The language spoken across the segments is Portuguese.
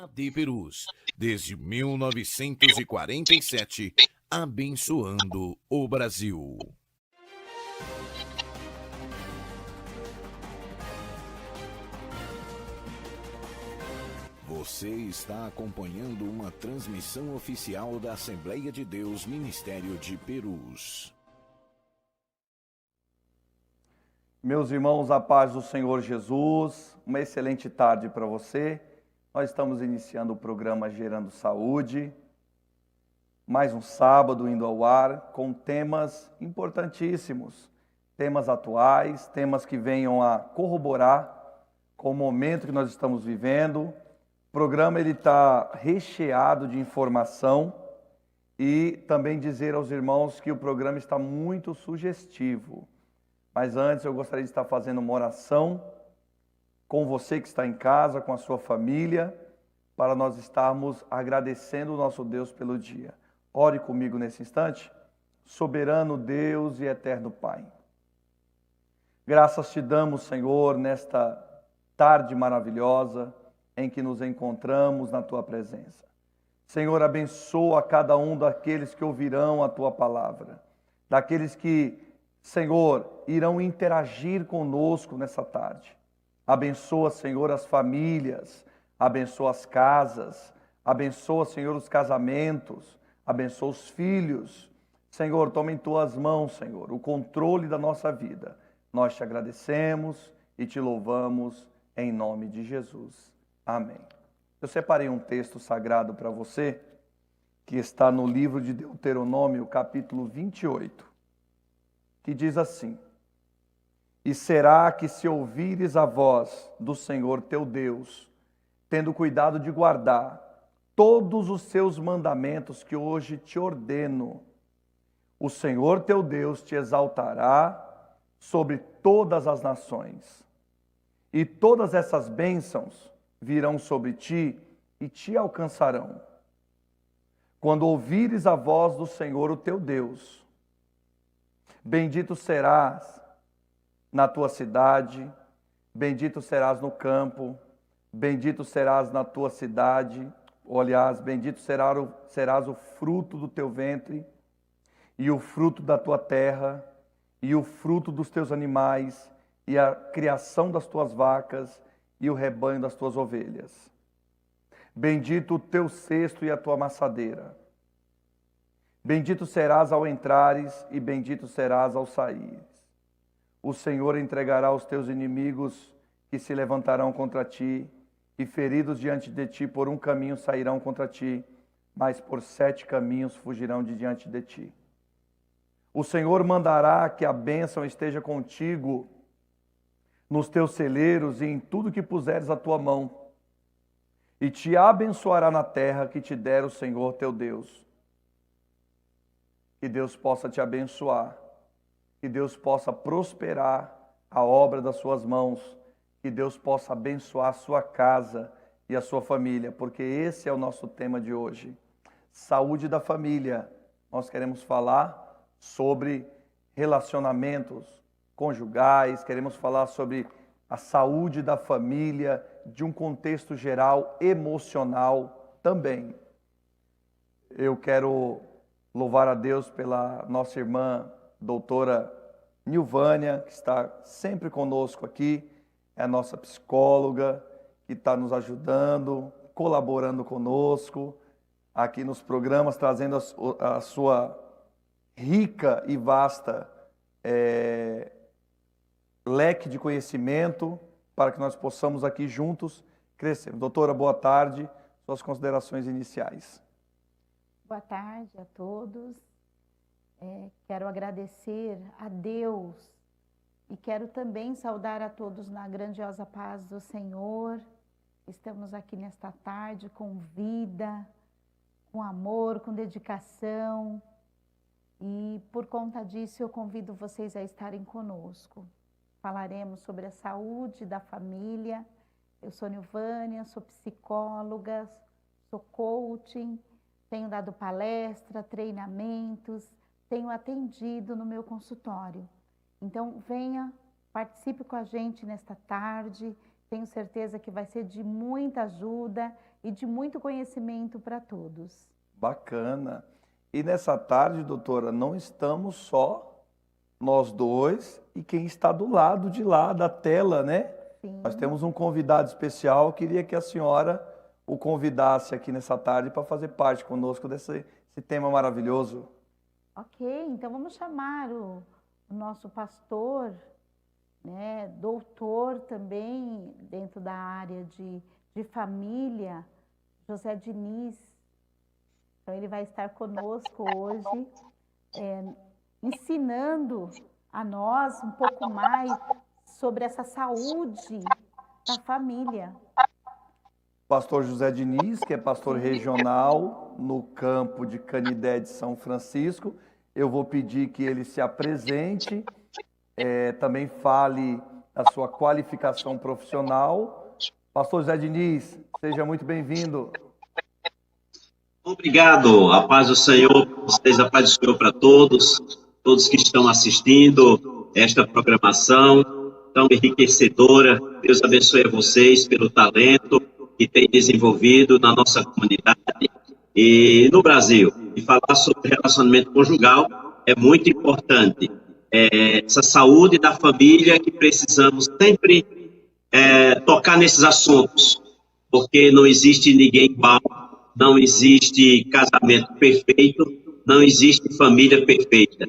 AD Perus, desde 1947, abençoando o Brasil. Você está acompanhando uma transmissão oficial da Assembleia de Deus Ministério de Perus. Meus irmãos, a paz do Senhor Jesus, uma excelente tarde para você. Nós estamos iniciando o programa Gerando Saúde, mais um sábado indo ao ar com temas importantíssimos, temas atuais, temas que venham a corroborar com o momento que nós estamos vivendo. O programa está recheado de informação e também dizer aos irmãos que o programa está muito sugestivo. Mas antes eu gostaria de estar fazendo uma oração com você que está em casa, com a sua família, para nós estarmos agradecendo o nosso Deus pelo dia. Ore comigo nesse instante. Soberano Deus e eterno Pai, graças te damos, Senhor, nesta tarde maravilhosa em que nos encontramos na tua presença. Senhor, abençoa cada um daqueles que ouvirão a tua palavra, daqueles que, Senhor, irão interagir conosco nessa tarde. Abençoa, Senhor, as famílias, abençoa as casas, abençoa, Senhor, os casamentos, abençoa os filhos. Senhor, toma em tuas mãos, Senhor, o controle da nossa vida. Nós te agradecemos e te louvamos em nome de Jesus. Amém. Eu separei um texto sagrado para você, que está no livro de Deuteronômio, capítulo 28, que diz assim: E será que se ouvires a voz do Senhor teu Deus, tendo cuidado de guardar todos os seus mandamentos que hoje te ordeno, o Senhor teu Deus te exaltará sobre todas as nações, e todas essas bênçãos virão sobre ti e te alcançarão. Quando ouvires a voz do Senhor, o teu Deus, bendito serás na tua cidade, bendito serás no campo, bendito serás na tua cidade, aliás, bendito serás o fruto do teu ventre, e o fruto da tua terra, e o fruto dos teus animais, e a criação das tuas vacas, e o rebanho das tuas ovelhas. Bendito o teu cesto e a tua amassadeira. Bendito serás ao entrares, e bendito serás ao saíres. O Senhor entregará os teus inimigos que se levantarão contra ti, e feridos diante de ti por um caminho sairão contra ti, mas por 7 caminhos fugirão de diante de ti. O Senhor mandará que a bênção esteja contigo nos teus celeiros e em tudo que puseres a tua mão, e te abençoará na terra que te der o Senhor teu Deus. Que Deus possa te abençoar, que Deus possa prosperar a obra das suas mãos, que Deus possa abençoar a sua casa e a sua família, porque esse é o nosso tema de hoje. Saúde da família. Nós queremos falar sobre relacionamentos conjugais, queremos falar sobre a saúde da família, de um contexto geral emocional também. Eu quero louvar a Deus pela nossa irmã doutora Nilvânia, que está sempre conosco aqui, é a nossa psicóloga, que está nos ajudando, colaborando conosco, aqui nos programas, trazendo a sua rica e vasta leque de conhecimento para que nós possamos aqui juntos crescer. Doutora, boa tarde, suas considerações iniciais. Boa tarde a todos. Quero agradecer a Deus e quero também saudar a todos na grandiosa paz do Senhor. Estamos aqui nesta tarde com vida, com amor, com dedicação, e por conta disso eu convido vocês a estarem conosco. Falaremos sobre a saúde da família. Eu sou Nilvânia, sou psicóloga, sou coaching, tenho dado palestra, treinamentos, tenho atendido no meu consultório. Então venha, participe com a gente nesta tarde Tenho certeza que vai ser de muita ajuda e de muito conhecimento para todos. Bacana. E nessa tarde, doutora, não estamos só nós dois e quem está do lado de lá da tela, né? Sim. Nós temos um convidado especial. Queria que a senhora o convidasse aqui nessa tarde para fazer parte conosco desse tema maravilhoso. Ok, então vamos chamar o nosso pastor, né, doutor também dentro da área de família, José Diniz. Então ele vai estar conosco hoje, ensinando a nós um pouco mais sobre essa saúde da família. Pastor José Diniz, que é pastor regional no campo de Canidé de São Francisco. Eu vou pedir que ele se apresente, também fale a sua qualificação profissional. Pastor José Diniz, seja muito bem-vindo. Obrigado, a paz do Senhor, vocês, a paz do Senhor para todos que estão assistindo esta programação tão enriquecedora. Deus abençoe a vocês pelo talento que tem desenvolvido na nossa comunidade e no Brasil. E falar sobre relacionamento conjugal é muito importante. Essa saúde da família que precisamos sempre tocar nesses assuntos, porque não existe ninguém igual, não existe casamento perfeito, não existe família perfeita.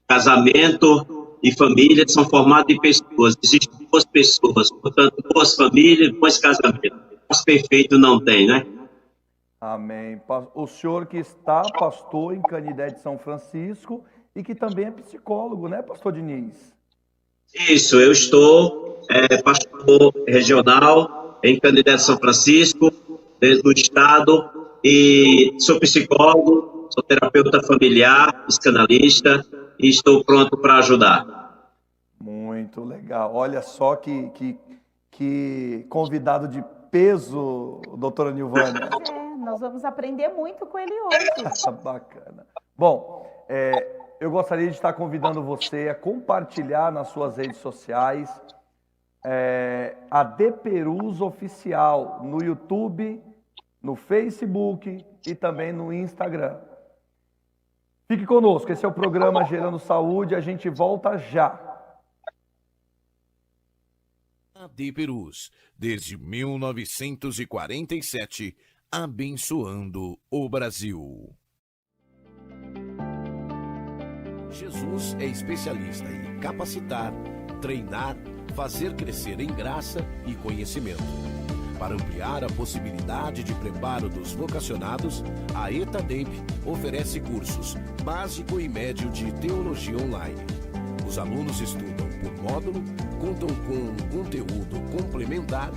Casamento e família são formados de pessoas, existem boas pessoas, portanto, boas famílias, bons casamentos. Mas perfeito não tem, né? Amém. O senhor que está pastor em Canidé de São Francisco e que também é psicólogo, né, pastor Diniz? Isso, eu estou pastor regional em Canidé de São Francisco, do estado, e sou psicólogo, sou terapeuta familiar, psicanalista e estou pronto para ajudar. Muito legal. Olha só que convidado de peso, doutora Nilvânia. Nós vamos aprender muito com ele hoje. Bacana. Bom, eu gostaria de estar convidando você a compartilhar nas suas redes sociais a DPerus Oficial no YouTube, no Facebook e também no Instagram. Fique conosco, esse é o programa Gerando Saúde, a gente volta já. DPerus, desde 1947, abençoando o Brasil. Jesus é especialista em capacitar, treinar, fazer crescer em graça e conhecimento. Para ampliar a possibilidade de preparo dos vocacionados, a ETADEMP oferece cursos básico e médio de teologia online. Os alunos estudam por módulo, contam com conteúdo complementar,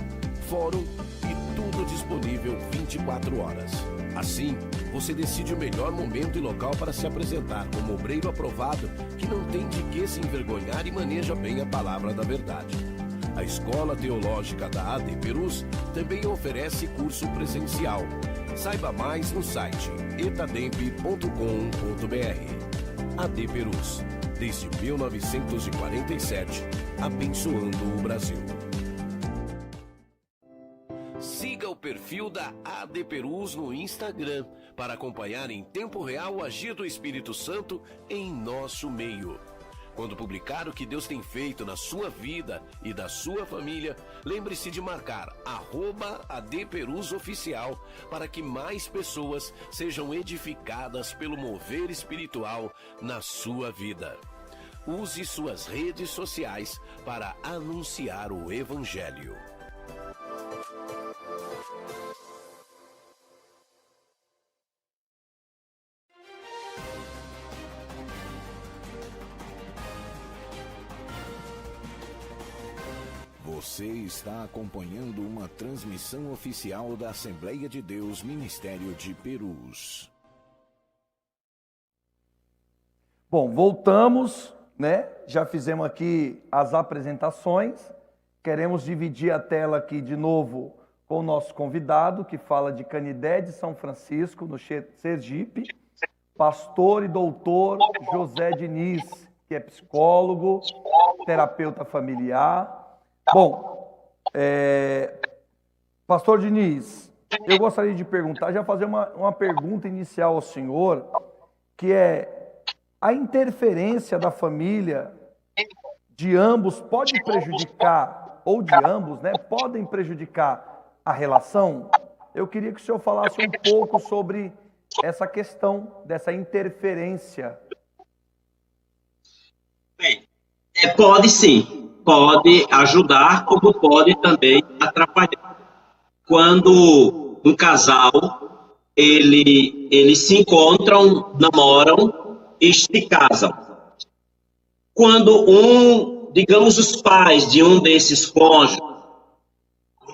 fórum e tudo disponível 24 horas. Assim, você decide o melhor momento e local para se apresentar como obreiro aprovado que não tem de que se envergonhar e maneja bem a palavra da verdade. A Escola Teológica da DPerus também oferece curso presencial. Saiba mais no site etademp.com.br. DPerus, desde 1947, abençoando o Brasil. Siga o perfil da DPerus no Instagram para acompanhar em tempo real o agir do Espírito Santo em nosso meio. Quando publicar o que Deus tem feito na sua vida e da sua família, lembre-se de marcar @ADPerusOficial para que mais pessoas sejam edificadas pelo mover espiritual na sua vida. Use suas redes sociais para anunciar o Evangelho. Você está acompanhando uma transmissão oficial da Assembleia de Deus Ministério de Perus. Bom, voltamos, né? Já fizemos aqui as apresentações. Queremos dividir a tela aqui de novo com o nosso convidado, que fala de Canidé de São Francisco, no Sergipe, pastor e doutor José Diniz, que é psicólogo, terapeuta familiar. Bom, Pastor Diniz, eu gostaria de perguntar, já fazer uma pergunta inicial ao senhor, que é: a interferência da família de ambos pode prejudicar, ou de ambos, né, podem prejudicar a relação? Eu queria que o senhor falasse um pouco sobre essa questão dessa interferência. Bem, pode sim, pode ajudar, como pode também atrapalhar. Quando um casal, eles se encontram, namoram e se casam. Quando digamos, os pais de um desses cônjuges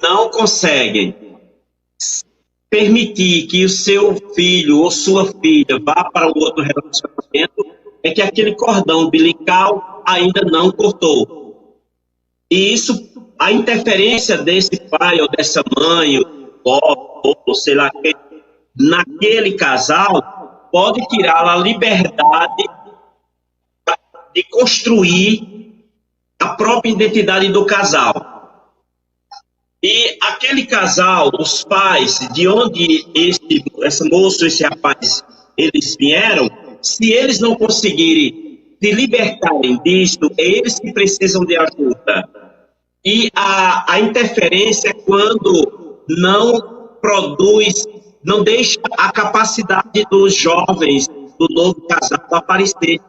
não conseguem permitir que o seu filho ou sua filha vá para o outro relacionamento, é que aquele cordão umbilical ainda não cortou. E isso, a interferência desse pai ou dessa mãe, ou sei lá, naquele casal, pode tirá-la a liberdade de construir a própria identidade do casal. E aquele casal, os pais, de onde esse moço, esse rapaz, eles vieram, se eles não conseguirem se libertarem disso, é eles que precisam de ajuda. E a interferência é quando não produz, não deixa a capacidade dos jovens, do novo casal, aparecer.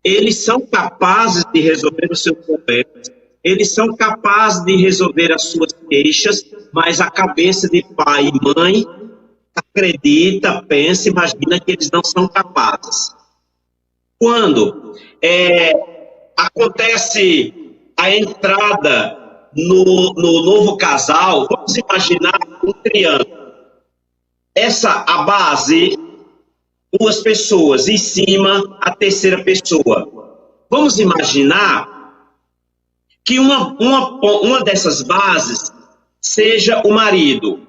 Eles são capazes de resolver os seus problemas, eles são capazes de resolver as suas queixas, mas a cabeça de pai e mãe acredita, pensa, imagina que eles não são capazes. Quando acontece a entrada no novo casal, vamos imaginar um triângulo. A base, duas pessoas, em cima, a terceira pessoa. Vamos imaginar que uma dessas bases seja o marido.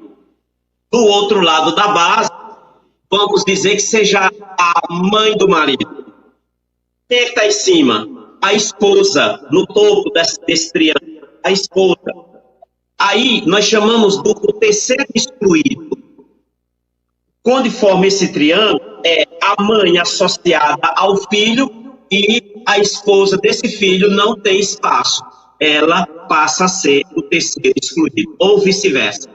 Do outro lado da base, vamos dizer que seja a mãe do marido. Quem está em cima? A esposa, no topo desse triângulo. A esposa. Aí, nós chamamos do terceiro excluído. Quando forma esse triângulo, é a mãe associada ao filho e a esposa desse filho não tem espaço. Ela passa a ser o terceiro excluído, ou vice-versa.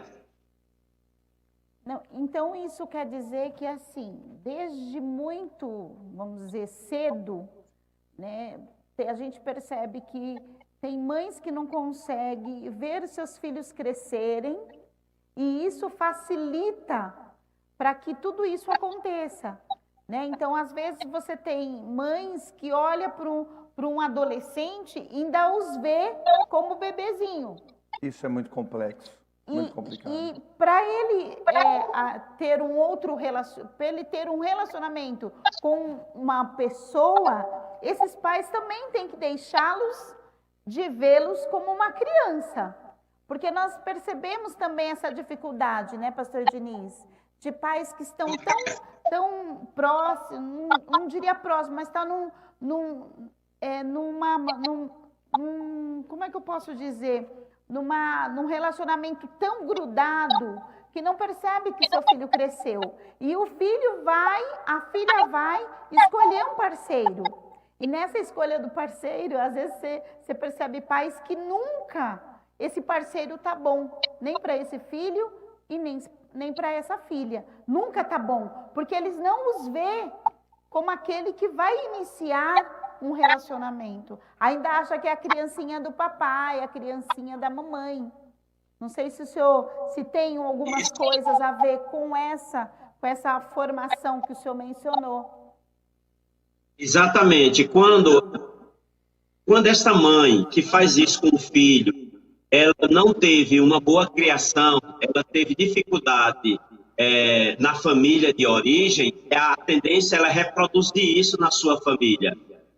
Então, isso quer dizer que, assim, desde muito, vamos dizer, cedo, né, a gente percebe que tem mães que não conseguem ver seus filhos crescerem, e isso facilita para que tudo isso aconteça, né? Então, às vezes, você tem mães que olham para um adolescente e ainda os vê como bebezinho. Isso é muito complexo, muito complicado. E para ele ter um relacionamento com uma pessoa, esses pais também têm que deixá-los de vê-los como uma criança. Porque nós percebemos também essa dificuldade, né, pastor Diniz? De pais que estão tão próximos, não diria próximo, mas está como é que eu posso dizer? Num relacionamento tão grudado que não percebe que seu filho cresceu. E a filha vai escolher um parceiro. E nessa escolha do parceiro, às vezes você percebe pais que nunca esse parceiro tá bom, nem para esse filho e nem para essa filha. Nunca tá bom, porque eles não os vê como aquele que vai iniciar um relacionamento. Ainda acha que é a criancinha do papai, a criancinha da mamãe. Não sei se o senhor tem algumas coisas a ver com essa formação que o senhor mencionou. Exatamente. Quando essa mãe que faz isso com o filho, ela não teve uma boa criação, ela teve dificuldade na família de origem, a tendência é reproduzir isso na sua família.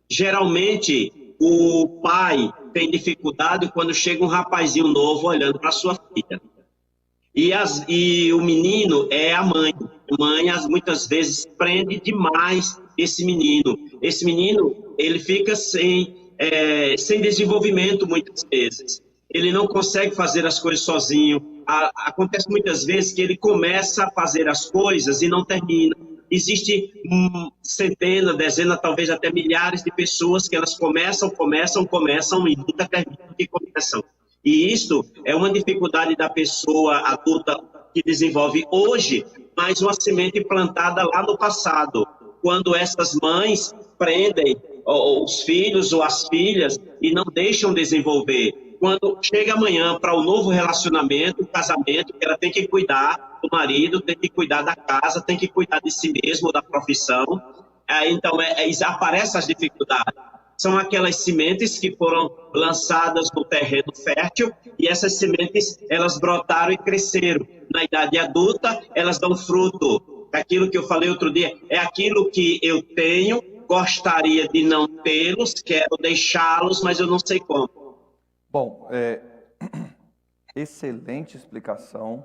Geralmente, o pai tem dificuldade quando chega um rapazinho novo olhando para sua filha. E o menino é a mãe. A mãe, muitas vezes, prende demais esse menino. Esse menino, ele fica sem desenvolvimento, muitas vezes. ele não consegue fazer as coisas sozinho. Acontece muitas vezes que ele começa a fazer as coisas e não termina. Existe centenas, dezenas, talvez até milhares de pessoas que elas começam e nunca terminam o que começam. E isso é uma dificuldade da pessoa adulta que desenvolve hoje, mas uma semente plantada lá no passado, quando essas mães prendem os filhos ou as filhas e não deixam desenvolver. Quando chega amanhã para o novo relacionamento, o casamento, ela tem que cuidar do marido, tem que cuidar da casa, tem que cuidar de si mesmo, da profissão. Então, aparecem as dificuldades. São aquelas sementes que foram lançadas no terreno fértil e essas sementes, elas brotaram e cresceram. Na idade adulta, elas dão fruto. Aquilo que eu falei outro dia, é aquilo que eu tenho, gostaria de não tê-los, quero deixá-los, mas eu não sei como. Bom, excelente explicação.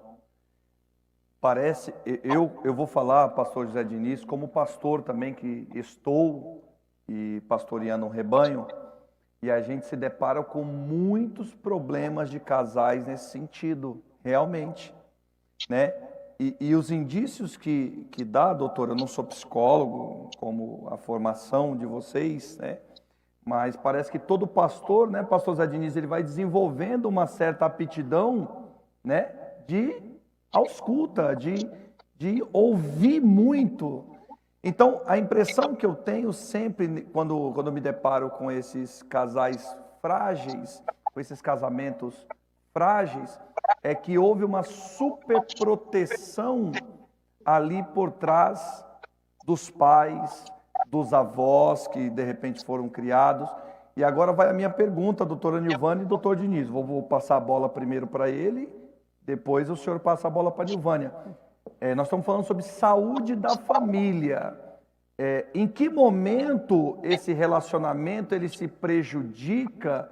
Parece, eu vou falar, pastor José Diniz, como pastor também que estou e pastoreando um rebanho, e a gente se depara com muitos problemas de casais nesse sentido, realmente, né? E os indícios que dá, doutora, eu não sou psicólogo, como a formação de vocês, né? Mas parece que todo pastor, né, pastor Zé Diniz, ele vai desenvolvendo uma certa aptidão, né, de ausculta, de ouvir muito. Então, a impressão que eu tenho sempre, quando me deparo com esses casais frágeis, com esses casamentos frágeis, é que houve uma superproteção ali por trás dos pais, dos avós que de repente foram criados. E agora vai a minha pergunta, doutora Nilvânia e doutor Diniz. Vou passar a bola primeiro para ele, depois o senhor passa a bola para a Nilvânia. Nós estamos falando sobre saúde da família. Em que momento esse relacionamento ele se prejudica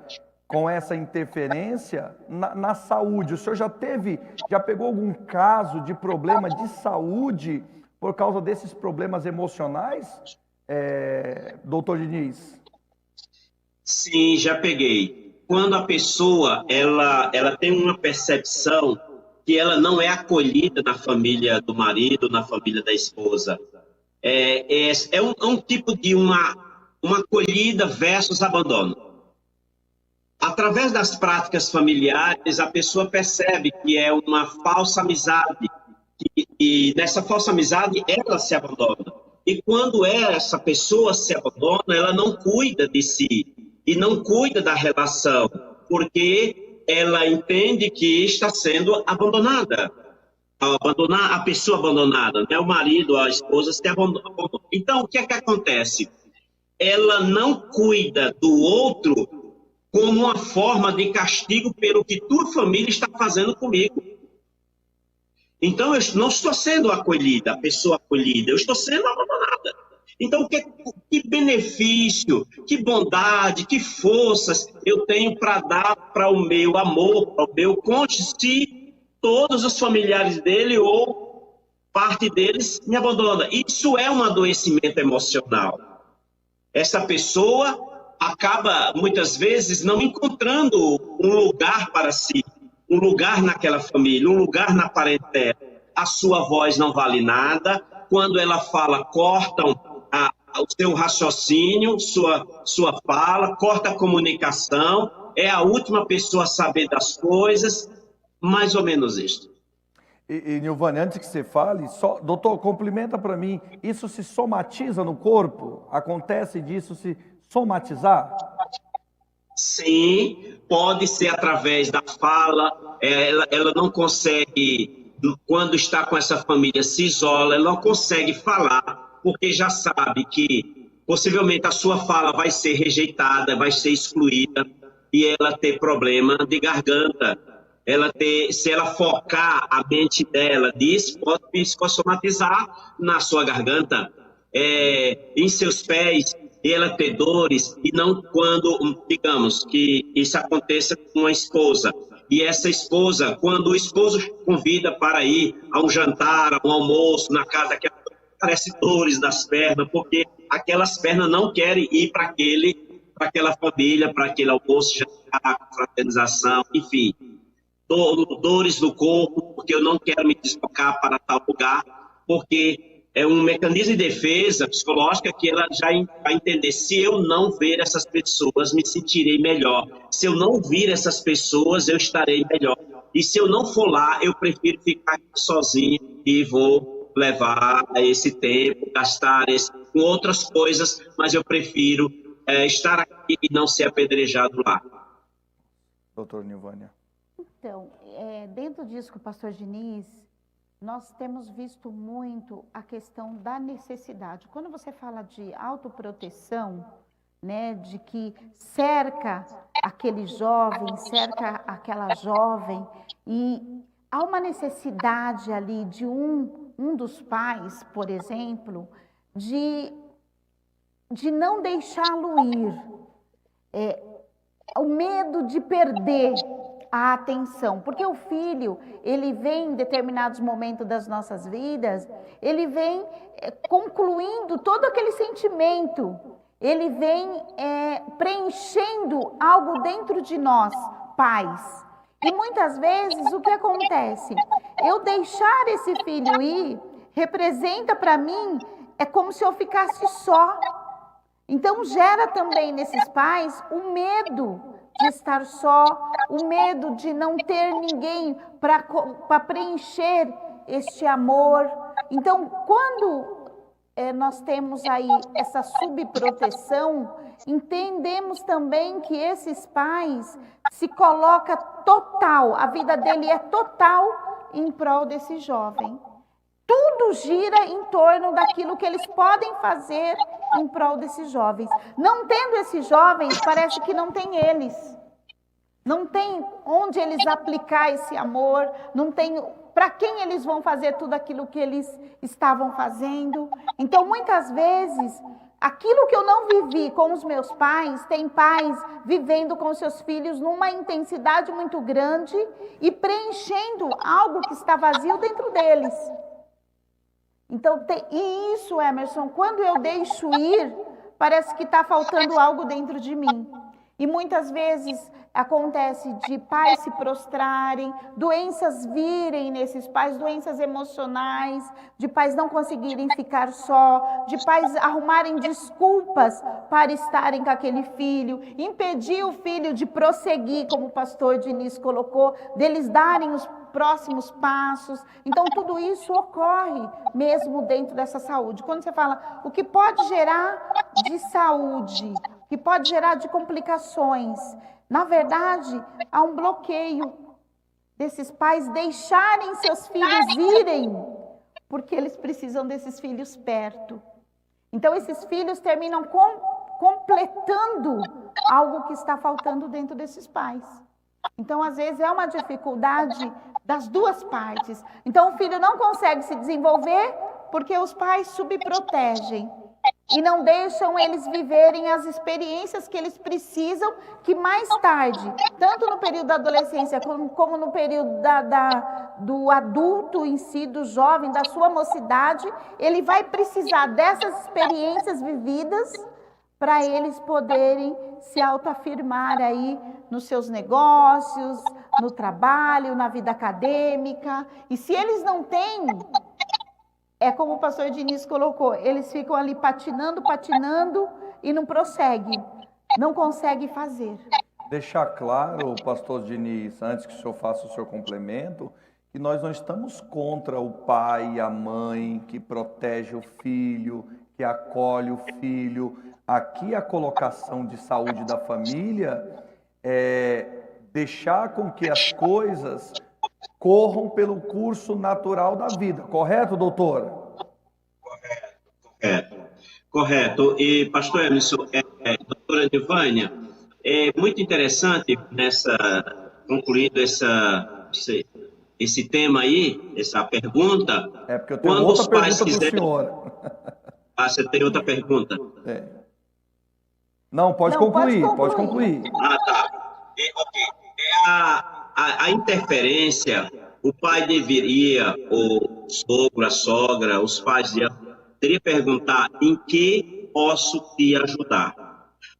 com essa interferência na saúde? O senhor já pegou algum caso de problema de saúde por causa desses problemas emocionais, doutor Diniz? Sim, já peguei. Quando a pessoa ela tem uma percepção que ela não é acolhida na família do marido, na família da esposa, é um tipo de uma acolhida versus abandono. Através das práticas familiares, a pessoa percebe que é uma falsa amizade, e nessa falsa amizade ela se abandona. E quando essa pessoa se abandona, ela não cuida de si e não cuida da relação, porque ela entende que está sendo abandonada. Ao abandonar a pessoa abandonada, né? O marido, a esposa se abandona. Então, o que é que acontece? Ela não cuida do outro como uma forma de castigo pelo que tua família está fazendo comigo. Então, eu não estou sendo acolhida, a pessoa acolhida, eu estou sendo abandonada. Então, que benefício, que bondade, que forças eu tenho para dar para o meu amor, para o meu cônjuge, se todos os familiares dele ou parte deles me abandona? Isso é um adoecimento emocional. Essa pessoa acaba, muitas vezes, não encontrando um lugar para si, um lugar naquela família, um lugar na parentela. A sua voz não vale nada. Quando ela fala, cortam o seu raciocínio, sua fala, corta a comunicação, é a última pessoa a saber das coisas, mais ou menos isso. E Nilvânia, antes que você fale, doutor, complementa para mim, isso se somatiza no corpo? Acontece disso se somatizar? Sim, pode ser através da fala, ela não consegue, quando está com essa família, se isola, ela não consegue falar, porque já sabe que possivelmente a sua fala vai ser rejeitada, vai ser excluída, e ela ter problema de garganta. Se ela focar a mente dela nisso, pode psicossomatizar na sua garganta, em seus pés, e ela ter dores, e não quando, digamos, que isso aconteça com uma esposa. E essa esposa, quando o esposo convida para ir a um jantar, a um almoço na casa, que aparece dores das pernas, porque aquelas pernas não querem ir para aquele para aquela família, para aquele almoço, jantar, fraternização, enfim. Dores no corpo, porque eu não quero me deslocar para tal lugar, porque é um mecanismo de defesa psicológica que ela já vai entender. Se eu não ver essas pessoas, me sentirei melhor. Se eu não vir essas pessoas, eu estarei melhor. E se eu não for lá, eu prefiro ficar sozinho e vou levar esse tempo, gastar com outras coisas, mas eu prefiro estar aqui e não ser apedrejado lá. Doutor Nilvânia. Então, dentro disso que o pastor Diniz, nós temos visto muito a questão da necessidade. Quando você fala de autoproteção, né, de que cerca aquele jovem, cerca aquela jovem, e há uma necessidade ali de um dos pais, por exemplo, de não deixá-lo ir. O medo de perder a atenção, porque o filho, ele vem em determinados momentos das nossas vidas, ele vem concluindo todo aquele sentimento, ele vem preenchendo algo dentro de nós, pais. E muitas vezes o que acontece? Eu deixar esse filho ir, representa para mim, é como se eu ficasse só. Então gera também nesses pais o medo de estar só, o medo de não ter ninguém para preencher este amor. Então, quando nós temos aí essa subproteção, entendemos também que esses pais se colocam total, a vida dele é total em prol desse jovem. Tudo gira em torno daquilo que eles podem fazer em prol desses jovens. Não tendo esses jovens, parece que não tem eles. Não tem onde eles aplicar esse amor, não tem para quem eles vão fazer tudo aquilo que eles estavam fazendo. Então, muitas vezes, aquilo que eu não vivi com os meus pais, tem pais vivendo com seus filhos numa intensidade muito grande e preenchendo algo que está vazio dentro deles. Então, e isso, Emerson, quando eu deixo ir, parece que está faltando algo dentro de mim. E muitas vezes acontece de pais se prostrarem, doenças virem nesses pais, doenças emocionais, de pais não conseguirem ficar só, de pais arrumarem desculpas para estarem com aquele filho, impedir o filho de prosseguir, como o pastor Diniz colocou, deles darem os próximos passos. Então, tudo isso ocorre mesmo dentro dessa saúde. Quando você fala o que pode gerar de saúde, o que pode gerar de complicações, na verdade, há um bloqueio desses pais deixarem seus filhos irem, porque eles precisam desses filhos perto. Então, esses filhos terminam completando algo que está faltando dentro desses pais. Então, às vezes, é uma dificuldade das duas partes. Então, o filho não consegue se desenvolver porque os pais subprotegem e não deixam eles viverem as experiências que eles precisam, que mais tarde, tanto no período da adolescência como no período do adulto em si, do jovem, da sua mocidade, ele vai precisar dessas experiências vividas para eles poderem se autoafirmar aí nos seus negócios, no trabalho, na vida acadêmica. E se eles não têm, é como o pastor Diniz colocou, eles ficam ali patinando e não prosseguem, não conseguem fazer. Deixar claro, pastor Diniz, antes que o senhor faça o seu complemento, que nós não estamos contra o pai e a mãe que protege o filho, que acolhe o filho. Aqui a colocação de saúde da família é deixar com que as coisas corram pelo curso natural da vida. Correto, doutora? Correto. E, pastor Emerson, doutora Nilvânia, é muito interessante, concluindo esse tema aí, essa pergunta. É porque eu tenho outra pergunta para o senhor. Ah, você tem outra pergunta? Não, pode concluir. Ah, tá. Ok. A interferência, o pai deveria, o sogro, a sogra, os pais deveria perguntar em que posso te ajudar.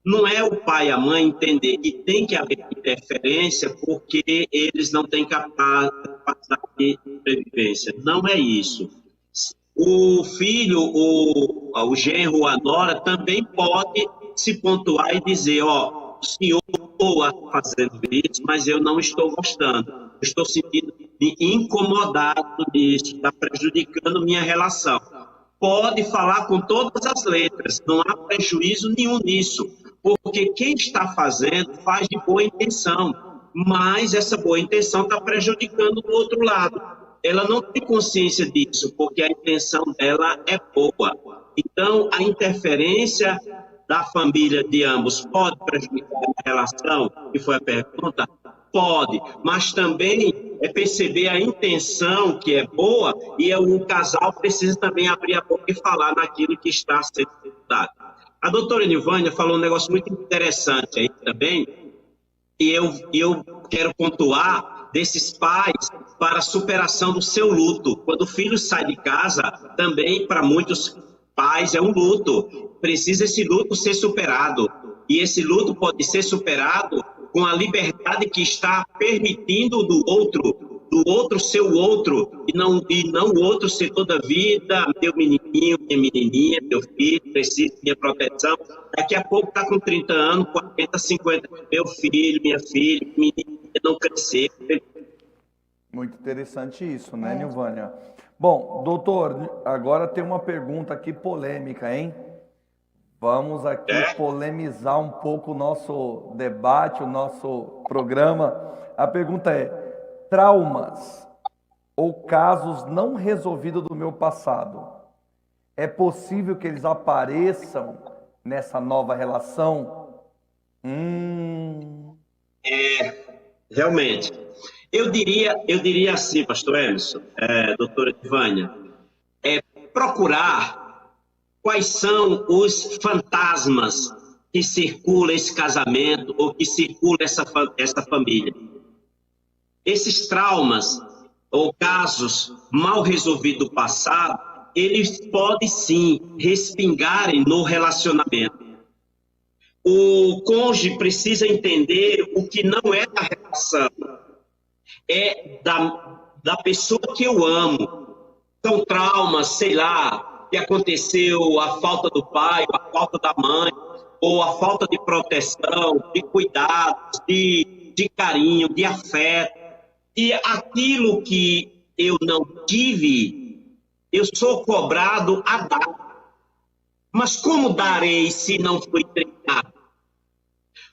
Não é o pai e a mãe entender que tem que haver interferência porque eles não têm capacidade de sobrevivência. Não é isso. O filho, o genro, a nora também pode se pontuar e dizer, ó, o senhor está fazendo isso, mas eu não estou gostando. Eu estou sentindo incomodado nisso, está prejudicando minha relação. Pode falar com todas as letras, não há prejuízo nenhum nisso, porque quem está fazendo faz de boa intenção, mas essa boa intenção está prejudicando o outro lado. Ela não tem consciência disso, porque a intenção dela é boa. Então, a interferência da família de ambos pode prejudicar a relação, que foi a pergunta? Pode, mas também é perceber a intenção que é boa e o casal precisa também abrir a boca e falar naquilo que está sendo dado. A doutora Nilvânia falou um negócio muito interessante aí também, e eu quero pontuar desses pais para a superação do seu luto. Quando o filho sai de casa, também para muitos pais é um luto. Precisa esse luto ser superado. E esse luto pode ser superado com a liberdade que está permitindo do outro ser o outro, e não o outro ser toda a vida, meu menininho, minha menininha, meu filho, precisa de minha proteção. Daqui a pouco está com 30 anos, 40, 50, meu filho, minha filha, menina, não crescer. Muito interessante isso, né, Nilvânia? Bom, doutor, agora tem uma pergunta aqui polêmica, hein? Vamos aqui polemizar um pouco o nosso debate, o nosso programa. A pergunta é: traumas ou casos não resolvidos do meu passado, é possível que eles apareçam nessa nova relação? Realmente. Eu diria assim, pastor Emerson, doutora Ivânia, procurar quais são os fantasmas que circulam esse casamento ou que circula essa família. Esses traumas ou casos mal resolvidos do passado, eles podem sim respingarem no relacionamento. O cônjuge precisa entender o que não é da relação, é da pessoa que eu amo. São traumas, sei lá, que aconteceu, a falta do pai, a falta da mãe, ou a falta de proteção, de cuidados, de carinho, de afeto. E aquilo que eu não tive, eu sou cobrado a dar. Mas como darei se não fui treinado?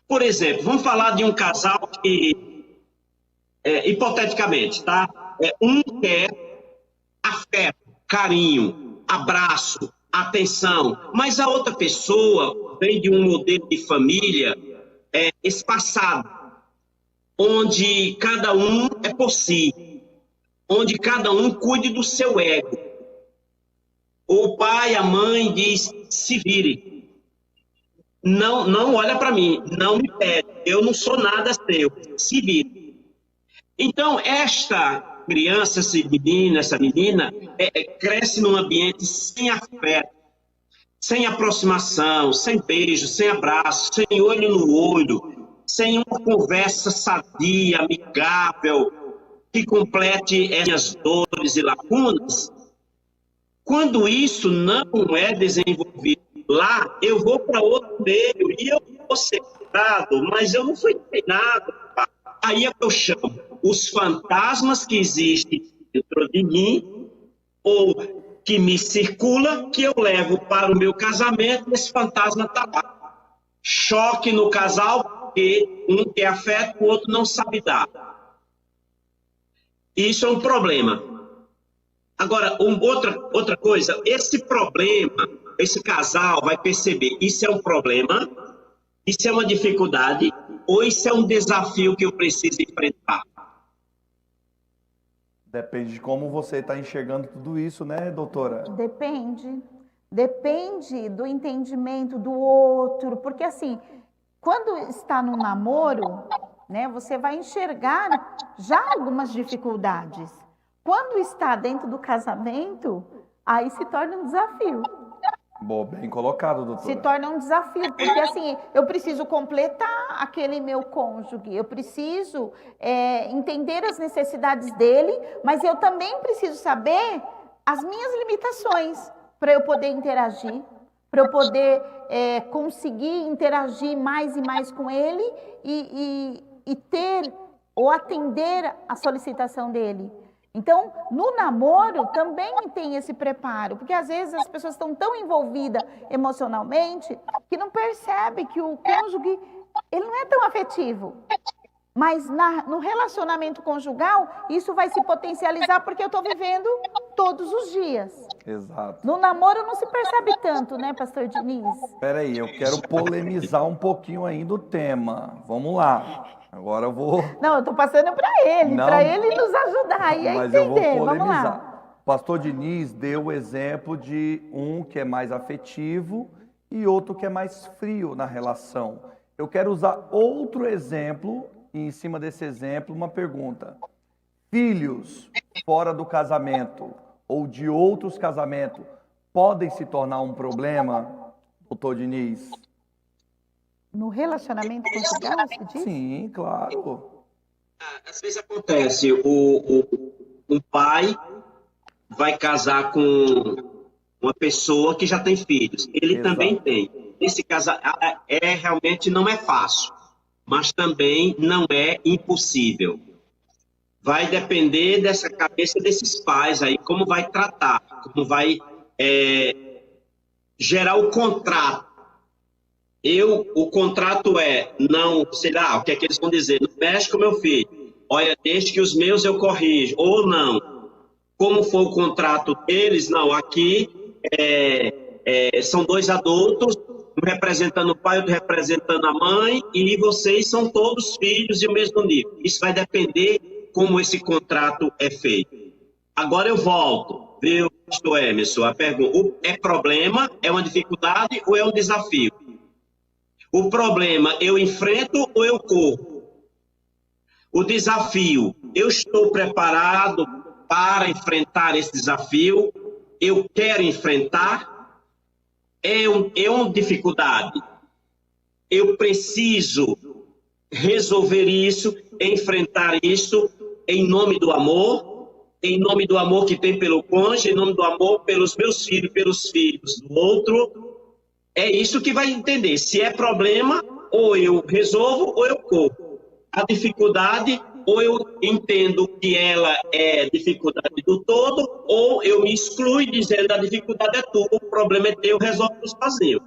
Por exemplo, vamos falar de um casal que, hipoteticamente, tá? Um quer afeto, carinho, abraço, atenção, mas a outra pessoa vem de um modelo de família espaçado, onde cada um é por si, onde cada um cuide do seu ego. O pai, a mãe diz, se vire, não olha para mim, não me pede, eu não sou nada seu, se vire. Então, esta criança, essa menina, cresce num ambiente sem afeto, sem aproximação, sem beijo, sem abraço, sem olho no olho, sem uma conversa sadia, amigável, que complete as dores e lacunas. Quando isso não é desenvolvido lá, eu vou para outro meio e eu vou ser cuidado, mas eu não fui treinado. Aí é que eu chamo os fantasmas que existem dentro de mim, ou que me circula, que eu levo para o meu casamento, esse fantasma está lá. Choque no casal, porque um quer afeto, o outro não sabe dar. Isso é um problema. Agora, outra coisa, esse problema, esse casal vai perceber, isso é um problema, isso é uma dificuldade, ou isso é um desafio que eu preciso enfrentar? Depende de como você está enxergando tudo isso, né, doutora? Depende do entendimento do outro, porque assim, quando está no namoro, né, você vai enxergar já algumas dificuldades. Quando está dentro do casamento, aí se torna um desafio. Boa, bem colocado, doutora. Se torna um desafio, porque assim, eu preciso completar aquele meu cônjuge, eu preciso entender as necessidades dele, mas eu também preciso saber as minhas limitações para eu poder interagir, para eu poder conseguir interagir mais e mais com ele e ter ou atender a solicitação dele. Então, no namoro também tem esse preparo, porque às vezes as pessoas estão tão envolvidas emocionalmente que não percebe que o cônjuge, ele não é tão afetivo. Mas no relacionamento conjugal, isso vai se potencializar porque eu estou vivendo todos os dias. Exato. No namoro não se percebe tanto, né, pastor Diniz? Espera aí, eu quero polemizar um pouquinho ainda o tema. Vamos lá. Agora eu vou... Não, eu estou passando para ele nos ajudar aí a Mas entender. eu vou Vamos lá. polemizar. Pastor Diniz deu o exemplo de um que é mais afetivo e outro que é mais frio na relação. Eu quero usar outro exemplo e, em cima desse exemplo, uma pergunta. Filhos fora do casamento ou de outros casamentos podem se tornar um problema, doutor Diniz? No relacionamento conjugal, você diz? Sim, claro. Às vezes acontece, o pai vai casar com uma pessoa que já tem filhos. Ele Exato. também tem. Esse caso realmente não é fácil, mas também não é impossível. Vai depender dessa cabeça desses pais aí, como vai tratar, como vai gerar o contrato. O contrato não, sei lá, o que é que eles vão dizer? Não mexe com meu filho. Olha, deixe que os meus eu corrijo. Ou não. Como foi o contrato deles? Não, aqui são dois adultos, um representando o pai, outro representando a mãe, e vocês são todos filhos e o mesmo nível. Isso vai depender como esse contrato é feito. Agora eu volto, viu, pastor Emerson, a pergunta, é problema, é uma dificuldade ou é um desafio? O problema eu enfrento ou eu corro? O desafio, eu estou preparado para enfrentar esse desafio? Eu quero enfrentar? É uma dificuldade. Eu preciso resolver isso, enfrentar isso em nome do amor, em nome do amor que tem pelo cônjuge, em nome do amor pelos meus filhos, pelos filhos do outro. É isso que vai entender. Se é problema, ou eu resolvo, ou eu corro. A dificuldade, ou eu entendo que ela é dificuldade do todo, ou eu me excluo dizendo a dificuldade é tua, o problema é teu, resolve os fazer.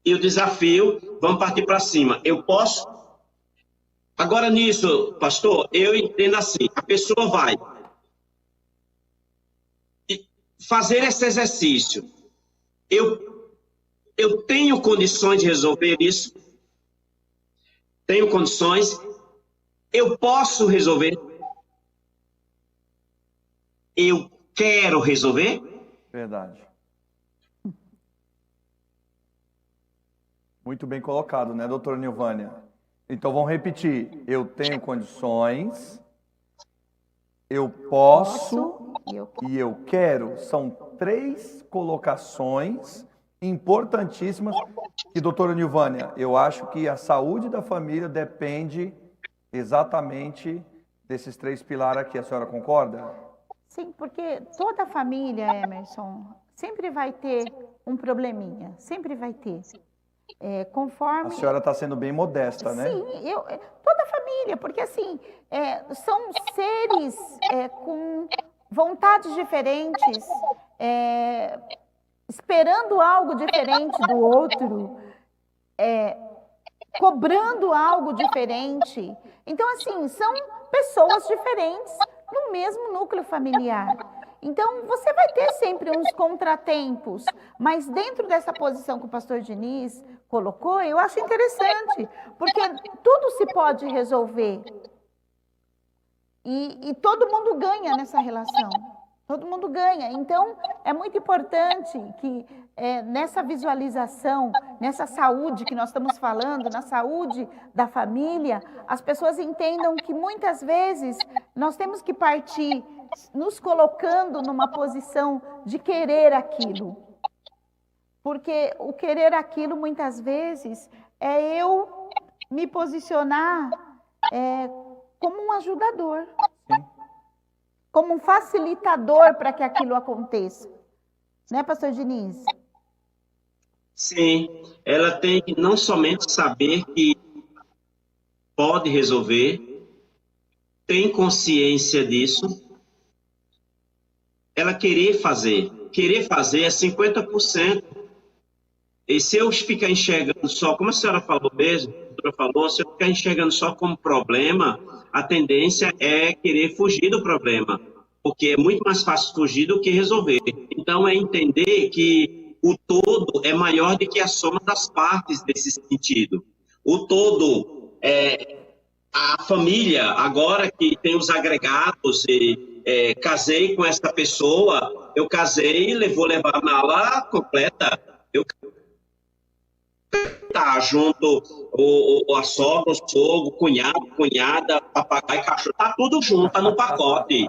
E o desafio, vamos partir para cima. Eu posso? Agora nisso, pastor, eu entendo assim, a pessoa vai fazer esse exercício. Eu tenho condições de resolver isso? Tenho condições? Eu posso resolver? Eu quero resolver? Verdade. Muito bem colocado, né, doutora Nilvânia? Então, vamos repetir. Eu tenho condições, eu posso e eu quero. São 3 colocações importantíssimas. E, doutora Nilvânia, eu acho que a saúde da família depende exatamente desses 3 pilares aqui. A senhora concorda? Sim, porque toda família, Emerson, sempre vai ter um probleminha, sempre vai ter. Conforme... A senhora está sendo bem modesta, né? Sim, toda família, porque assim, são seres com vontades diferentes, esperando algo diferente do outro, cobrando algo diferente. Então, assim, são pessoas diferentes no mesmo núcleo familiar. Então, você vai ter sempre uns contratempos, mas dentro dessa posição que o pastor Diniz colocou, eu acho interessante, porque tudo se pode resolver. E todo mundo ganha nessa relação. Todo mundo ganha. Então, é muito importante que nessa visualização, nessa saúde que nós estamos falando, na saúde da família, as pessoas entendam que muitas vezes nós temos que partir nos colocando numa posição de querer aquilo. Porque o querer aquilo, muitas vezes, é eu me posicionar como um ajudador, como um facilitador para que aquilo aconteça. Né, pastor Diniz? Sim, ela tem que não somente saber que pode resolver, tem consciência disso, ela querer fazer é 50%. E se eu ficar enxergando só, como a senhora falou mesmo, a doutora falou, se eu ficar enxergando só como problema, a tendência é querer fugir do problema, porque é muito mais fácil fugir do que resolver. Então, é entender que o todo é maior do que a soma das partes desse sentido. O todo é a família, agora que tem os agregados, casei com essa pessoa, eu casei, vou levar a mala completa, eu tá junto a sogra, o sogro, cunhado, cunhada, papagaio, cachorro, tá tudo junto, tá no pacote.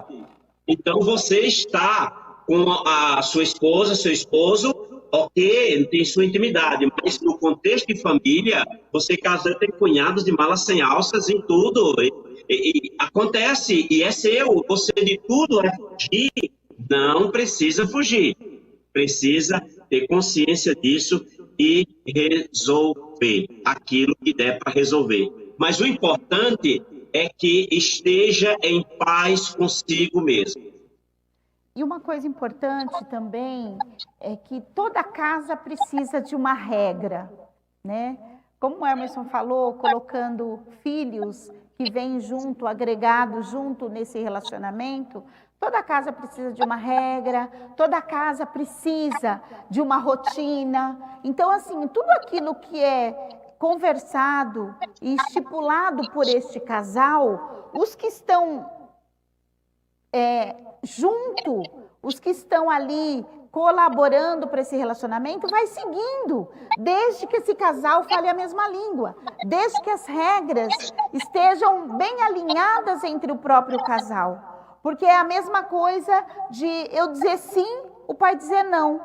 Então, você está com a sua esposa, seu esposo, ok, tem sua intimidade, mas no contexto de família, você casou, tem cunhados de malas sem alças em tudo, e acontece, e é seu, você de tudo é fugir, não precisa fugir, precisa ter consciência disso e resolver aquilo que der para resolver. Mas o importante é que esteja em paz consigo mesmo. E uma coisa importante também é que toda casa precisa de uma regra, né? Como o Emerson falou, colocando filhos que vêm junto, agregados junto nesse relacionamento, toda casa precisa de uma regra, toda casa precisa de uma rotina. Então, assim, tudo aquilo que é conversado e estipulado por este casal, os que estão junto, os que estão ali colaborando para esse relacionamento, vai seguindo, desde que esse casal fale a mesma língua, desde que as regras estejam bem alinhadas entre o próprio casal. Porque é a mesma coisa de eu dizer sim, o pai dizer não.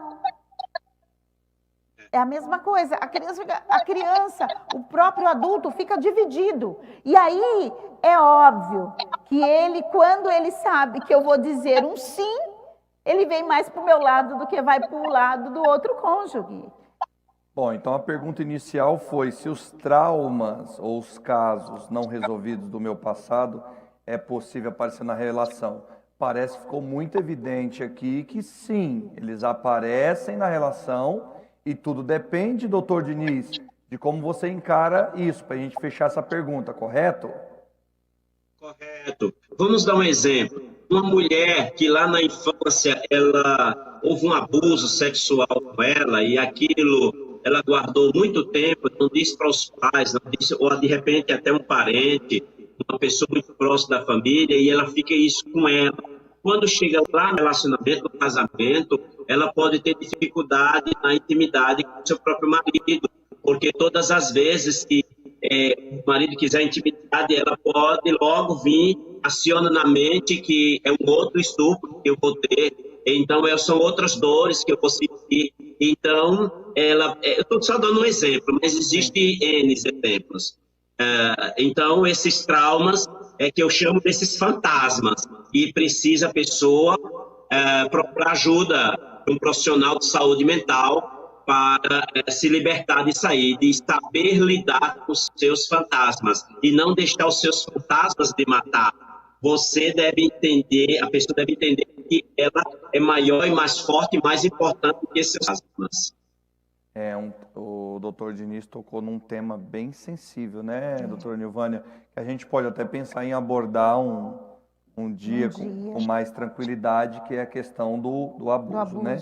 É a mesma coisa, a criança, o próprio adulto fica dividido. E aí é óbvio que ele, quando ele sabe que eu vou dizer um sim, ele vem mais para o meu lado do que vai para o lado do outro cônjuge. Bom, então a pergunta inicial foi se os traumas ou os casos não resolvidos do meu passado é possível aparecer na relação. Parece que ficou muito evidente aqui que sim, eles aparecem na relação e tudo depende, doutor Diniz, de como você encara isso, para a gente fechar essa pergunta, correto? Correto. Vamos dar um exemplo. Uma mulher que lá na infância houve um abuso sexual com ela e aquilo ela guardou muito tempo, não disse para os pais, não disse, ou de repente até um parente, uma pessoa muito próxima da família, e ela fica isso com ela. Quando chega lá no relacionamento, no casamento, ela pode ter dificuldade na intimidade com o seu próprio marido, porque todas as vezes que o marido quiser intimidade, ela pode logo vir, aciona na mente que é um outro estupro que eu vou ter, então são outras dores que eu vou sentir. Então, eu estou só dando um exemplo, mas existem N exemplos. Então, esses traumas é que eu chamo desses fantasmas, e precisa a pessoa procurar ajuda de um profissional de saúde mental para se libertar disso aí, de saber lidar com os seus fantasmas e não deixar os seus fantasmas de matar. Você deve entender, a pessoa deve entender que ela é maior e mais forte e mais importante que seus fantasmas. O doutor Diniz tocou num tema bem sensível, né, doutora Nilvânia? Que a gente pode até pensar em abordar um dia com mais tranquilidade, que é a questão do abuso, né?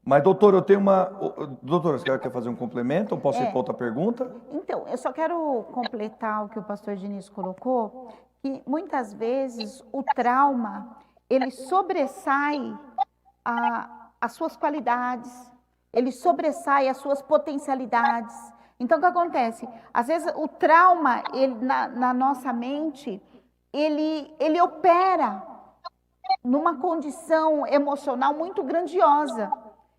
Mas, doutor, eu tenho uma... Doutora, você quer fazer um complemento ou posso ir para outra pergunta? Então, eu só quero completar o que o pastor Diniz colocou, que muitas vezes o trauma, ele sobressai as suas qualidades, ele sobressai as suas potencialidades. Então, o que acontece? Às vezes, o trauma, na nossa mente, ele opera numa condição emocional muito grandiosa.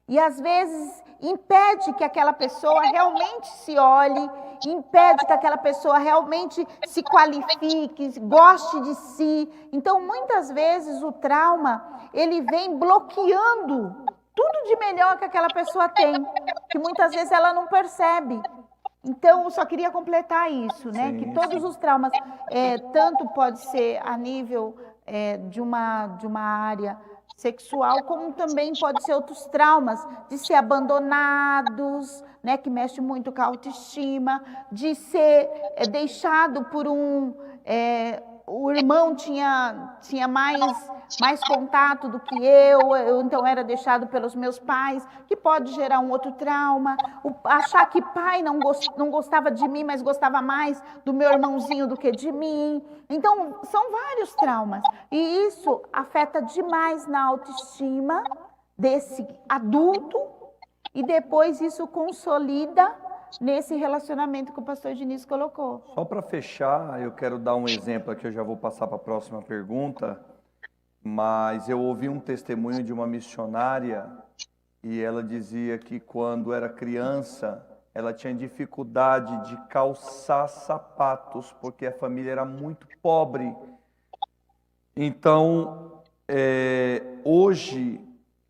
E às vezes impede que aquela pessoa realmente se olhe, impede que aquela pessoa realmente se qualifique, goste de si. Então, muitas vezes o trauma, ele vem bloqueando tudo de melhor que aquela pessoa tem, que muitas vezes ela não percebe. Então, eu só queria completar isso, né? Sim, que todos os traumas, tanto pode ser a nível de uma área sexual, como também pode ser outros traumas, de ser abandonados, né? Que mexe muito com a autoestima, de ser deixado por o irmão tinha mais contato do que eu então era deixado pelos meus pais, que pode gerar um outro trauma. Achar que pai não gostava de mim, mas gostava mais do meu irmãozinho do que de mim. Então, são vários traumas. E isso afeta demais na autoestima desse adulto, e depois isso consolida nesse relacionamento que o pastor Diniz colocou. Só para fechar, eu quero dar um exemplo aqui, eu já vou passar para a próxima pergunta, mas eu ouvi um testemunho de uma missionária e ela dizia que quando era criança, ela tinha dificuldade de calçar sapatos, porque a família era muito pobre. Então, hoje,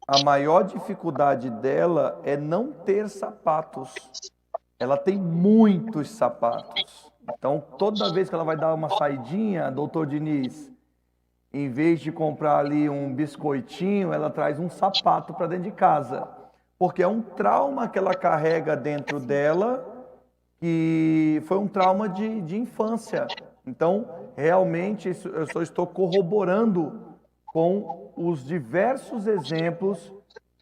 a maior dificuldade dela é não ter sapatos. Ela tem muitos sapatos. Então, toda vez que ela vai dar uma saidinha, doutor Diniz, em vez de comprar ali um biscoitinho, ela traz um sapato para dentro de casa. Porque é um trauma que ela carrega dentro dela, que foi um trauma de infância. Então, realmente, eu só estou corroborando com os diversos exemplos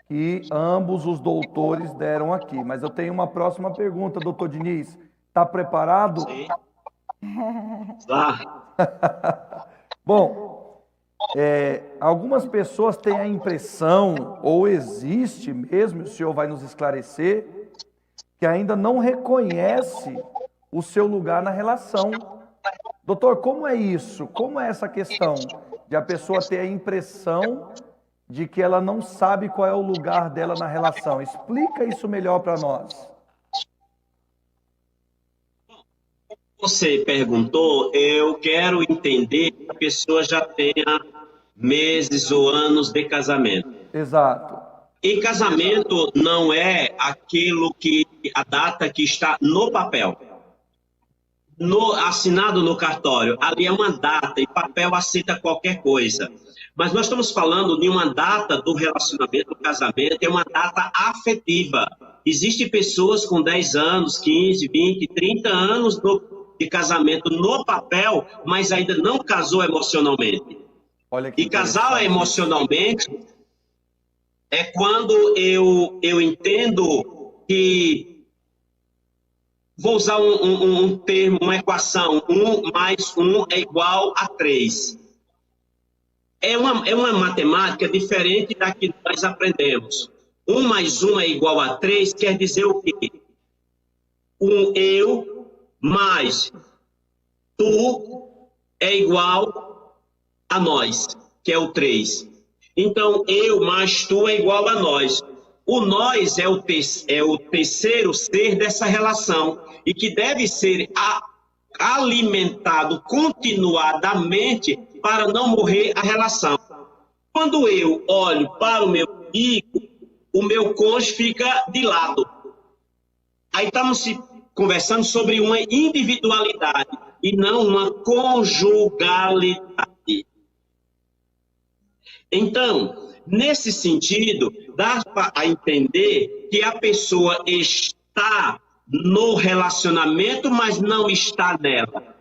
que ambos os doutores deram aqui. Mas eu tenho uma próxima pergunta, doutor Diniz. Está preparado? Sim. Tá. Bom, algumas pessoas têm a impressão, ou existe mesmo, o senhor vai nos esclarecer, que ainda não reconhece o seu lugar na relação. Doutor, como é isso? Como é essa questão de a pessoa ter a impressão de que ela não sabe qual é o lugar dela na relação? Explica isso melhor para nós. Você perguntou, eu quero entender que a pessoa já tenha meses ou anos de casamento. Exato. E casamento não é aquilo que, a data que está no papel, assinado no cartório. Ali é uma data e papel aceita qualquer coisa. Mas nós estamos falando de uma data do relacionamento, do casamento, é uma data afetiva. Existem pessoas com 10 anos, 15, 20, 30 anos de casamento no papel, mas ainda não casou emocionalmente. Olha que e casar emocionalmente é quando eu entendo que, vou usar um termo, uma equação, 1 mais 1 é igual a 3. É uma matemática diferente da que nós aprendemos. 1 mais 1 é igual a 3 quer dizer o quê? Eu mais tu é igual a nós, que é o 3. Então, eu mais tu é igual a nós. O nós é o terceiro ser dessa relação e que deve ser alimentado continuadamente para não morrer a relação. Quando eu olho para o meu amigo, o meu cônjuge fica de lado. Aí estamos conversando sobre uma individualidade e não uma conjugalidade. Então, nesse sentido, dá para entender que a pessoa está no relacionamento, mas não está nela.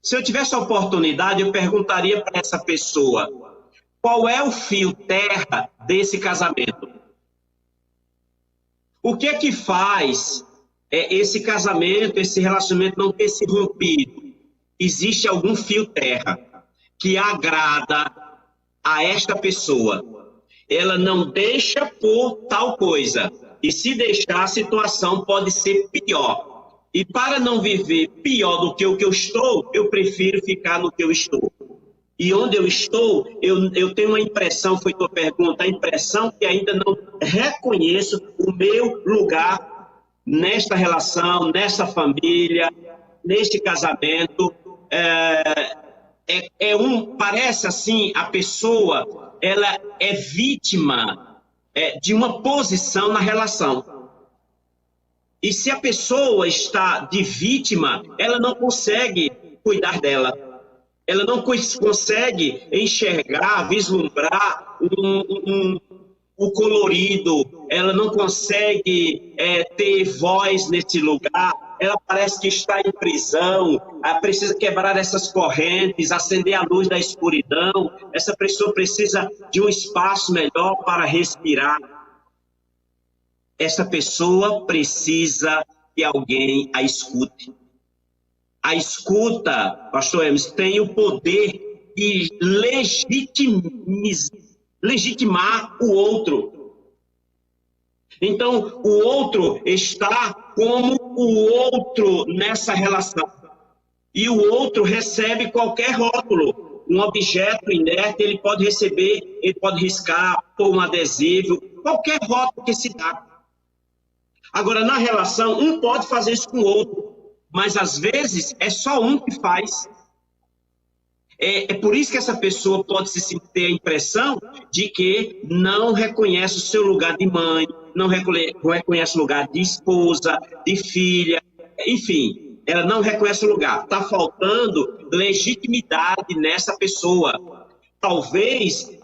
Se eu tivesse a oportunidade, eu perguntaria para essa pessoa, qual é o fio terra desse casamento? O que é que faz esse casamento, esse relacionamento não ter se rompido? Existe algum fio terra que agrada a esta pessoa. Ela não deixa por tal coisa. E se deixar, a situação pode ser pior. E para não viver pior do que o que eu estou, eu prefiro ficar no que eu estou. E onde eu estou, eu tenho uma impressão, foi tua pergunta, a impressão que ainda não reconheço o meu lugar nesta relação, nessa família, neste casamento. Parece assim, a pessoa, ela é vítima de uma posição na relação. E se a pessoa está de vítima, ela não consegue cuidar dela. Ela não consegue enxergar, vislumbrar o colorido, ela não consegue ter voz nesse lugar, ela parece que está em prisão, ela precisa quebrar essas correntes, acender a luz da escuridão, essa pessoa precisa de um espaço melhor para respirar. Essa pessoa precisa que alguém a escute. A escuta, pastor Hermes, tem o poder de legitimar o outro. Então, o outro está como o outro nessa relação. E o outro recebe qualquer rótulo. Um objeto inerte, ele pode receber, ele pode riscar, pôr um adesivo, qualquer rótulo que se dá. Agora, na relação, um pode fazer isso com o outro. Mas, às vezes, é só um que faz. É por isso que essa pessoa pode ter a impressão de que não reconhece o seu lugar de mãe, não reconhece o lugar de esposa, de filha, enfim, ela não reconhece o lugar. Está faltando legitimidade nessa pessoa. Talvez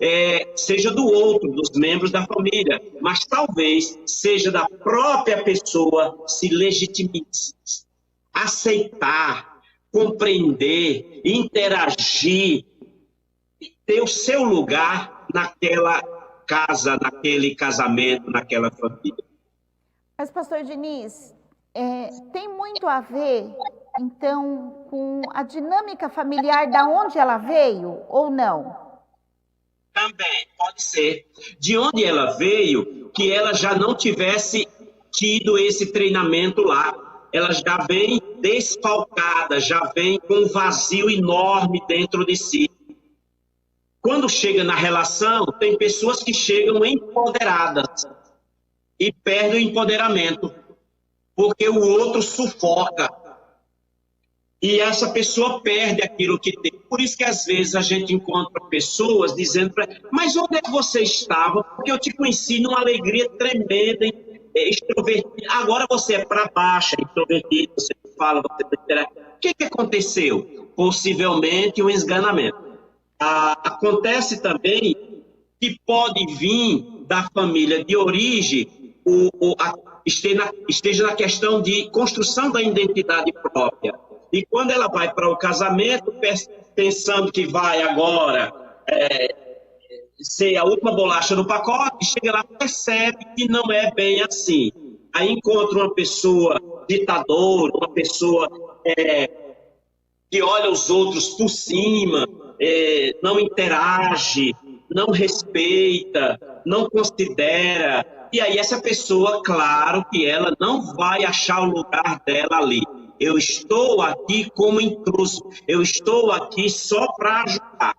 seja do outro, dos membros da família, mas talvez seja da própria pessoa se legitimizar. Aceitar, compreender, interagir, ter o seu lugar naquela casa, naquele casamento, naquela família. Mas, pastor Diniz, tem muito a ver, então, com a dinâmica familiar da onde ela veio ou não? Também, pode ser. De onde ela veio, que ela já não tivesse tido esse treinamento lá. Ela já vem desfalcada, já vem com um vazio enorme dentro de si. Quando chega na relação, tem pessoas que chegam empoderadas e perdem o empoderamento, porque o outro sufoca. E essa pessoa perde aquilo que tem. Por isso que às vezes a gente encontra pessoas dizendo para ela, mas onde é que você estava? Porque eu te conheci numa alegria tremenda, extrovertido. Agora você é para baixo, introvertido, você fala, você interage. O que aconteceu? Possivelmente um esganamento. Acontece também que pode vir da família de origem, esteja na questão de construção da identidade própria. E quando ela vai para o casamento, pensando que vai agora ser a última bolacha do pacote, chega lá e percebe que não é bem assim. Aí encontra uma pessoa ditadora, uma pessoa que olha os outros por cima, não interage, não respeita, não considera. E aí essa pessoa, claro que ela não vai achar o lugar dela ali. Eu estou aqui como intruso, eu estou aqui só para ajudar.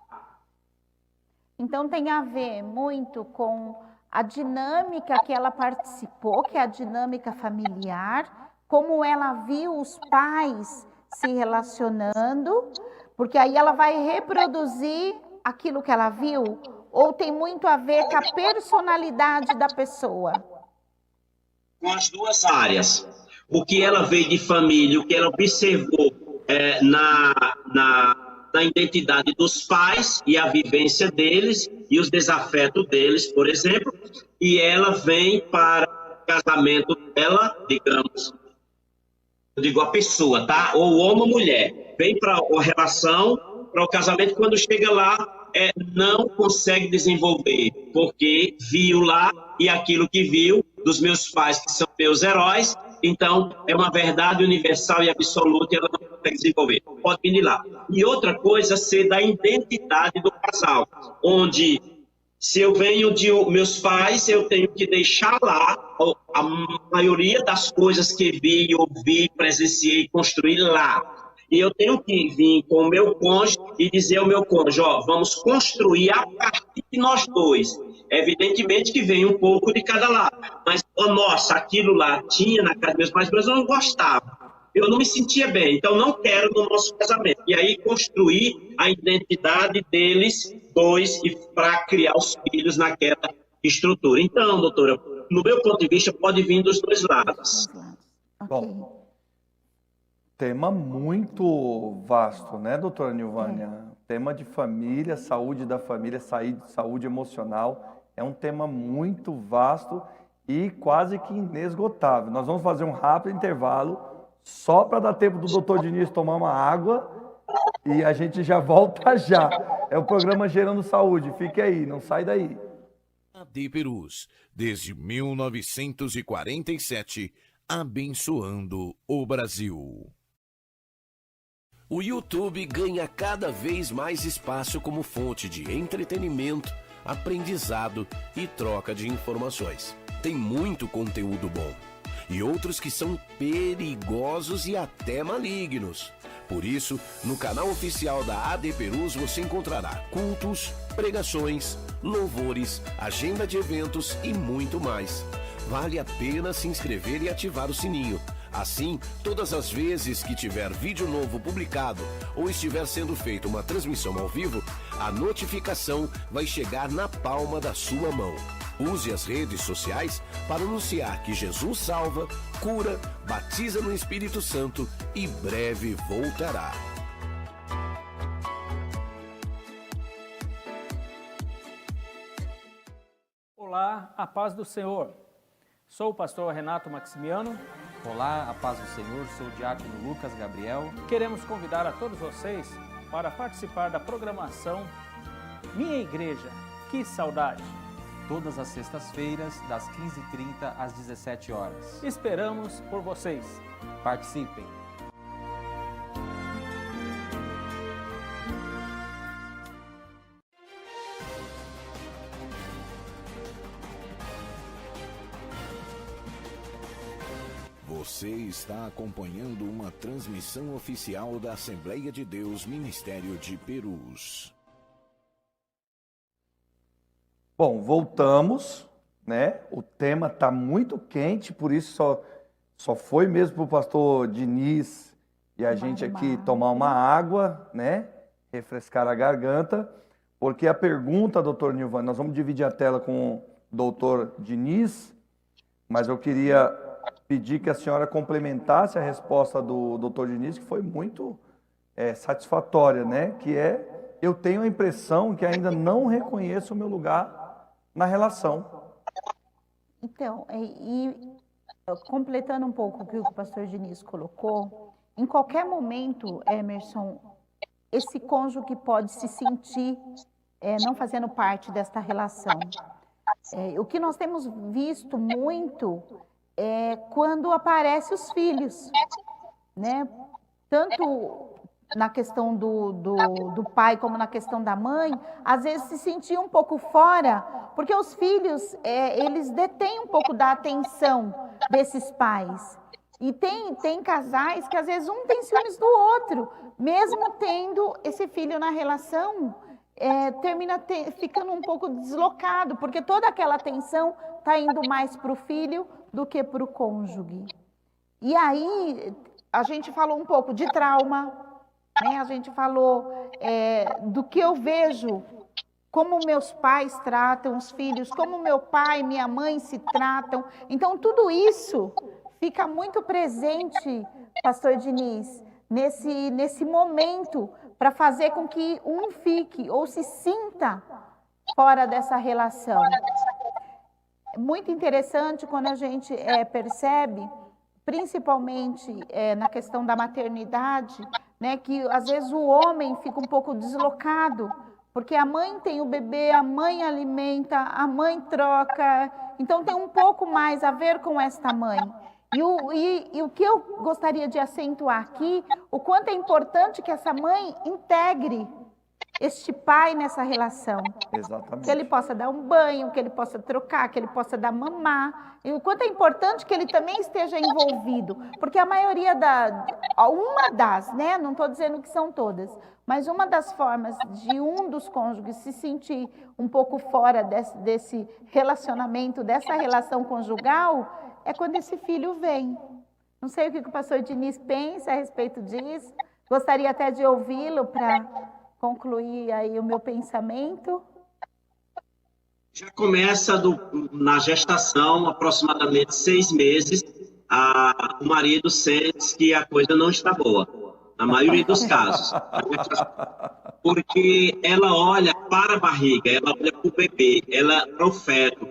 Então tem a ver muito com a dinâmica que ela participou, que é a dinâmica familiar, como ela viu os pais se relacionando, porque aí ela vai reproduzir aquilo que ela viu, ou tem muito a ver com a personalidade da pessoa? Com as duas áreas. O que ela veio de família, o que ela observou na identidade dos pais e a vivência deles e os desafetos deles, por exemplo, e ela vem para o casamento dela, digamos, eu digo a pessoa, tá? Ou homem ou mulher, vem para a relação, para o casamento, quando chega lá, não consegue desenvolver, porque viu lá e aquilo que viu dos meus pais, que são meus heróis, então é uma verdade universal e absoluta e ela não consegue desenvolver. Pode vir lá. E outra coisa, ser da identidade do casal, onde se eu venho de meus pais, eu tenho que deixar lá a maioria das coisas que vi, ouvi, presenciei, construir lá. e eu tenho que vir com o meu cônjuge e dizer ao meu cônjuge, ó, vamos construir a partir de nós dois. Evidentemente que vem um pouco de cada lado, mas, nossa, aquilo lá tinha na casa dos meus pais, mas eu não gostava. Eu não me sentia bem, então não quero no nosso casamento. E aí construir a identidade deles dois e para criar os filhos naquela estrutura. Então, doutora, no meu ponto de vista, pode vir dos dois lados. Bom, tema muito vasto, né, doutora Nilvânia? Tema de família, saúde da família, saúde emocional, é um tema muito vasto e quase que inesgotável. Nós vamos fazer um rápido intervalo, só para dar tempo do doutor Diniz tomar uma água e a gente já volta já. É o programa Gerando Saúde, fique aí, não sai daí. AD Perus, desde 1947, abençoando o Brasil. O YouTube ganha cada vez mais espaço como fonte de entretenimento, aprendizado e troca de informações. Tem muito conteúdo bom e outros que são perigosos e até malignos. Por isso, no canal oficial da AD Perus você encontrará cultos, pregações, louvores, agenda de eventos e muito mais. Vale a pena se inscrever e ativar o sininho. Assim, todas as vezes que tiver vídeo novo publicado ou estiver sendo feita uma transmissão ao vivo, a notificação vai chegar na palma da sua mão. Use as redes sociais para anunciar que Jesus salva, cura, batiza no Espírito Santo e breve voltará. Olá, a paz do Senhor. Sou o pastor Renato Maximiano. Olá, a paz do Senhor, sou o diácono Lucas Gabriel. Queremos convidar a todos vocês para participar da programação Minha Igreja, que saudade! Todas as sextas-feiras, das 15h30 às 17 horas. Esperamos por vocês. Participem! Você está acompanhando uma transmissão oficial da Assembleia de Deus Ministério de Perus. Bom, voltamos, né? O tema está muito quente, por isso só foi mesmo para o pastor Diniz e a gente aqui tomar uma água, né? Refrescar a garganta, porque a pergunta, doutor Nilvan, nós vamos dividir a tela com o doutor Diniz, mas eu queria pedir que a senhora complementasse a resposta do doutor Diniz, que foi muito satisfatória, né? Que eu tenho a impressão que ainda não reconheço o meu lugar na relação. Então, completando um pouco o que o pastor Diniz colocou, em qualquer momento, Emerson, esse cônjuge pode se sentir não fazendo parte desta relação. O que nós temos visto muito é quando aparecem os filhos, né? Tanto na questão do pai como na questão da mãe, às vezes se sentia um pouco fora, porque os filhos, eles detêm um pouco da atenção desses pais. E tem casais que às vezes um tem ciúmes do outro, mesmo tendo esse filho na relação, termina ficando um pouco deslocado, porque toda aquela atenção está indo mais para o filho do que para o cônjuge. E aí, a gente falou um pouco de trauma, né? A gente falou do que eu vejo, como meus pais tratam os filhos, como meu pai e minha mãe se tratam. Então, tudo isso fica muito presente, pastor Diniz, nesse momento, para fazer com que um fique ou se sinta fora dessa relação. Muito interessante quando a gente percebe, principalmente na questão da maternidade, né, que às vezes o homem fica um pouco deslocado, porque a mãe tem o bebê, a mãe alimenta, a mãe troca, então tem um pouco mais a ver com esta mãe. E o que eu gostaria de acentuar aqui, o quanto é importante que essa mãe integre este pai nessa relação. Exatamente. Que ele possa dar um banho, que ele possa trocar, que ele possa dar mamar. E o quanto é importante que ele também esteja envolvido. Porque a maioria não estou dizendo que são todas, mas uma das formas de um dos cônjuges se sentir um pouco fora desse relacionamento, dessa relação conjugal, é quando esse filho vem. Não sei o que o pastor Diniz pensa a respeito disso. Gostaria até de ouvi-lo para concluir aí o meu pensamento. Já começa na gestação, aproximadamente 6 meses, o marido sente que a coisa não está boa, na maioria dos casos. Porque ela olha para a barriga, ela olha para o bebê, para o feto.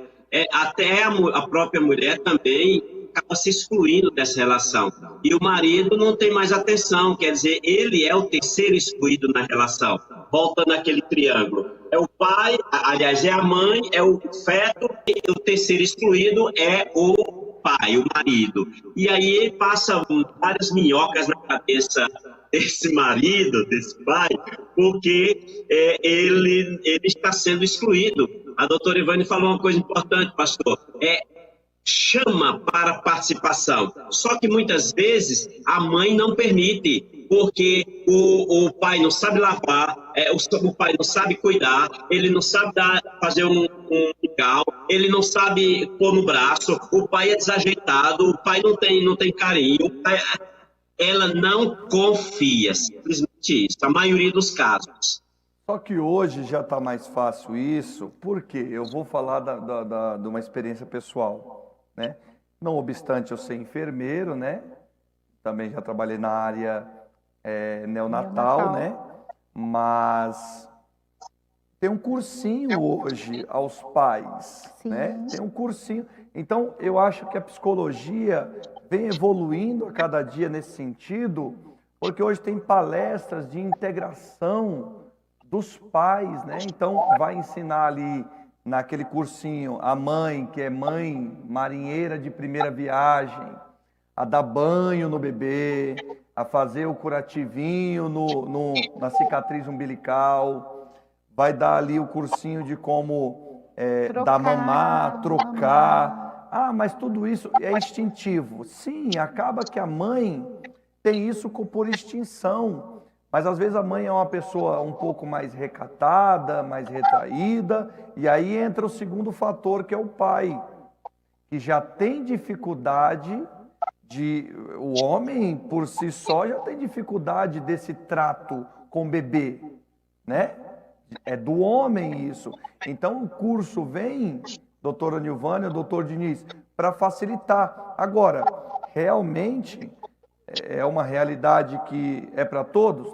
Até a própria mulher também acaba se excluindo dessa relação. E o marido não tem mais atenção, quer dizer, ele é o terceiro excluído na relação. Voltando àquele triângulo. É o pai, aliás, é a mãe, é o feto, e o terceiro excluído é o pai, o marido. E aí passa várias minhocas na cabeça desse marido, desse pai, porque ele está sendo excluído. A doutora Ivane falou uma coisa importante, pastor, chama para participação. Só que muitas vezes a mãe não permite, porque o pai não sabe lavar, o pai não sabe cuidar, ele não sabe fazer um mingau, ele não sabe pôr no braço, o pai é desajeitado, o pai não tem carinho, ela não confia, simplesmente isso, a maioria dos casos. Só que hoje já está mais fácil isso, porque eu vou falar de uma experiência pessoal, né? Não obstante eu ser enfermeiro, né? Também já trabalhei na área neonatal, né? Mas tem um cursinho hoje aos pais, Sim. né? Tem um cursinho. Então, eu acho que a psicologia vem evoluindo a cada dia nesse sentido, porque hoje tem palestras de integração dos pais, né? Então, vai ensinar ali naquele cursinho a mãe, que é mãe marinheira de primeira viagem, a dar banho no bebê, a fazer o curativinho na cicatriz umbilical, vai dar ali o cursinho de como dar mamar, trocar. Ah, mas tudo isso é instintivo. Sim, acaba que a mãe tem isso por extinção. Mas às vezes a mãe é uma pessoa um pouco mais recatada, mais retraída, e aí entra o segundo fator, que é o pai, que já tem dificuldade o homem por si só já tem dificuldade desse trato com o bebê, né? É do homem isso. Então o curso vem, doutora Nilvânia, doutor Diniz, para facilitar. Agora, realmente é uma realidade que é para todos?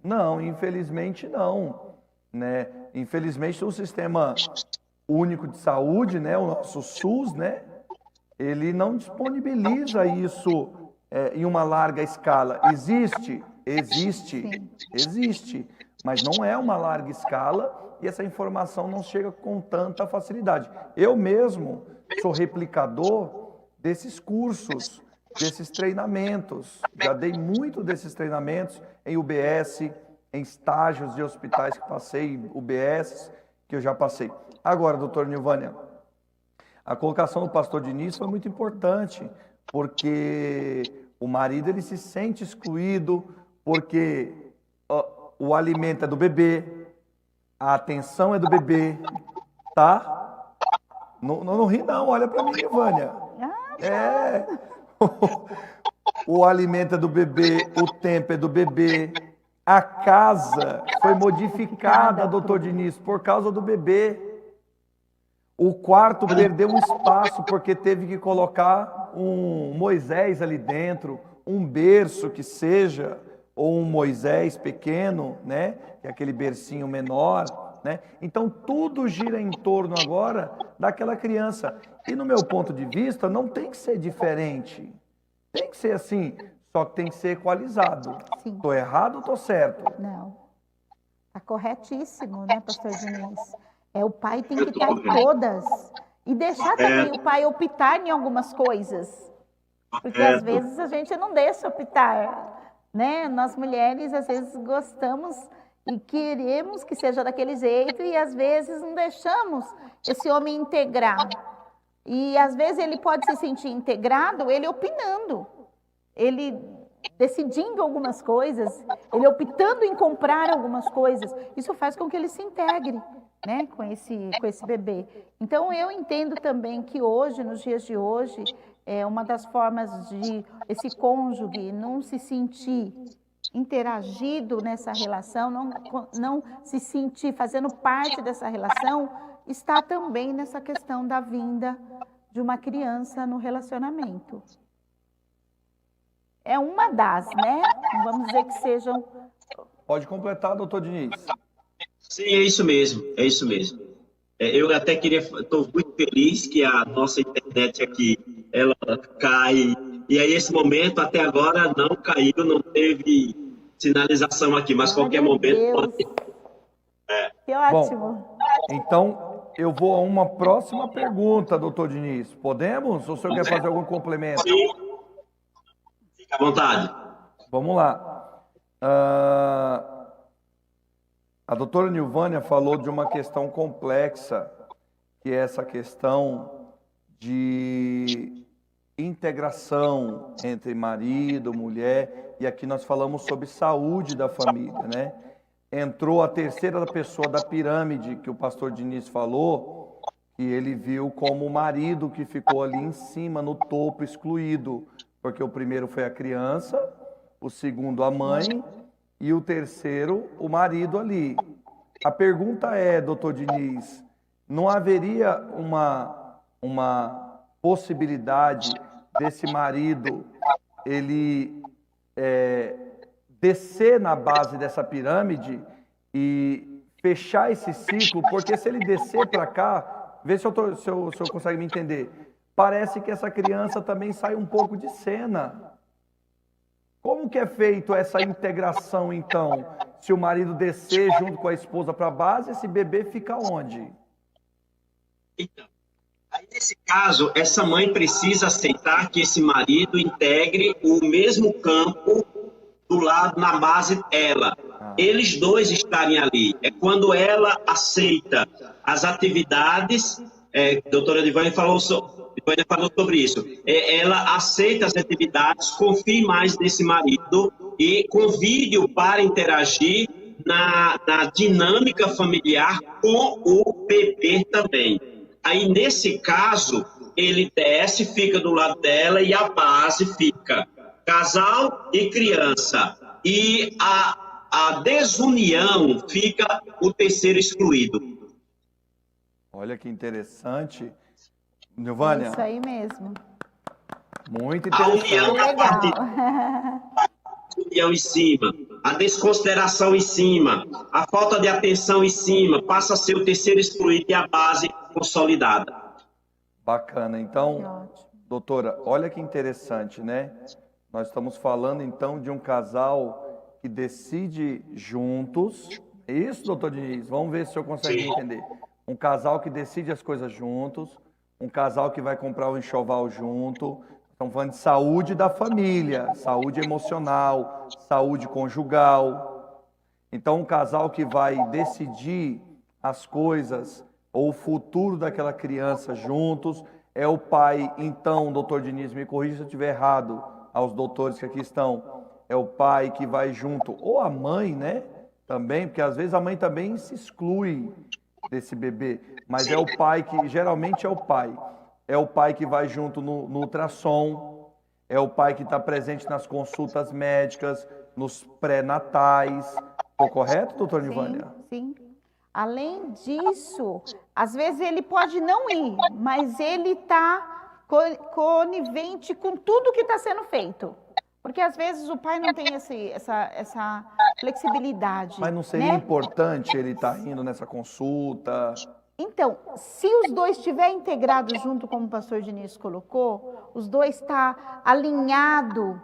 Não, infelizmente não, né? Infelizmente o Sistema Único de Saúde, né, o nosso SUS, né, ele não disponibiliza isso em uma larga escala. Existe, mas não é uma larga escala e essa informação não chega com tanta facilidade. Eu mesmo sou replicador desses cursos, desses treinamentos. Já dei muito desses treinamentos em UBS, em estágios de hospitais que passei, UBS, que eu já passei. Agora, doutora Nilvânia, a colocação do pastor Diniz foi muito importante, porque o marido ele se sente excluído, porque o alimento é do bebê, a atenção é do bebê, tá? Não ri não, olha para mim, Nilvânia. O alimento é do bebê, o tempo é do bebê, a casa foi modificada, doutor Diniz, por causa do bebê. O quarto perdeu um espaço porque teve que colocar um Moisés ali dentro, um berço que seja, ou um Moisés pequeno, né? Que é aquele bercinho menor, né? Então tudo gira em torno agora daquela criança. E no meu ponto de vista, não tem que ser diferente. Tem que ser assim, só que tem que ser equalizado. Sim. Tô errado ou tô certo? Não. Está corretíssimo, né, pastor Diniz? O pai tem que estar em todas. E deixar também o pai optar em algumas coisas. Porque às vezes a gente não deixa optar, né? Nós mulheres, às vezes, gostamos e queremos que seja daquele jeito e às vezes não deixamos esse homem integrar. E às vezes ele pode se sentir integrado, ele opinando, ele decidindo algumas coisas, ele optando em comprar algumas coisas. Isso faz com que ele se integre, né, com esse bebê. Então eu entendo também que hoje, nos dias de hoje, uma das formas de esse cônjuge não se sentir interagido nessa relação, não se sentir fazendo parte dessa relação, está também nessa questão da vinda de uma criança no relacionamento. É uma das, né? Não vamos dizer que sejam... Pode completar, doutor Diniz. Sim, é isso mesmo, é isso mesmo. Eu até estou muito feliz que a nossa internet aqui, ela cai, e aí esse momento até agora não caiu, não teve sinalização aqui, mas qualquer momento pode... Que ótimo. Bom, então eu vou a uma próxima pergunta, doutor Diniz. Podemos? Ou o senhor quer fazer algum complemento? Sim. Fique à vontade. Vamos lá. A doutora Nilvânia falou de uma questão complexa, que é essa questão de integração entre marido, mulher, e aqui nós falamos sobre saúde da família, né? Entrou a terceira pessoa da pirâmide, que o pastor Diniz falou, que ele viu como o marido que ficou ali em cima, no topo, excluído, porque o primeiro foi a criança, o segundo a mãe, e o terceiro, o marido ali. A pergunta é, doutor Diniz, não haveria uma possibilidade desse marido, ele descer na base dessa pirâmide e fechar esse ciclo? Porque se ele descer para cá, vê se o senhor consegue me entender, parece que essa criança também sai um pouco de cena. Como que é feito essa integração, então? Se o marido descer junto com a esposa para a base, esse bebê fica onde? Então, aí nesse caso, essa mãe precisa aceitar que esse marido integre o mesmo campo do lado, na base dela. Eles dois estarem ali. É quando ela aceita as atividades, a doutora Divânia falou sobre isso. Ela aceita as atividades, confie mais nesse marido e convide-o para interagir na dinâmica familiar com o bebê também. Aí, nesse caso, ele desce, fica do lado dela e a base fica casal e criança. E a desunião fica o terceiro excluído. Olha que interessante. Nilvânia? Isso aí mesmo. Muito A interessante. união da parte... A união em cima, a desconsideração em cima, a falta de atenção em cima, passa a ser o terceiro excluído e a base consolidada. Bacana. Então, doutora, olha que interessante, né? Nós estamos falando, então, de um casal que decide juntos. É isso, doutor Diniz? Vamos ver se o senhor consegue entender. Um casal que decide as coisas juntos, um casal que vai comprar o enxoval junto. Estamos falando de saúde da família, saúde emocional, saúde conjugal. Então, um casal que vai decidir as coisas ou o futuro daquela criança juntos é o pai. Então, doutor Diniz, me corrija se eu estiver errado, aos doutores que aqui estão. É o pai que vai junto, ou a mãe, né? Também, porque às vezes a mãe também se exclui desse bebê. Mas é o pai que, geralmente é o pai. É o pai que vai junto no ultrassom, é o pai que está presente nas consultas médicas, nos pré-natais. Estou correto, doutora Nilvânia? Sim. Além disso, às vezes ele pode não ir, mas ele está conivente com tudo que está sendo feito. Porque às vezes o pai não tem essa flexibilidade. Mas não seria né? importante ele estar indo nessa consulta? Então, se os dois estiverem integrados junto, como o pastor Diniz colocou, os dois estão alinhados,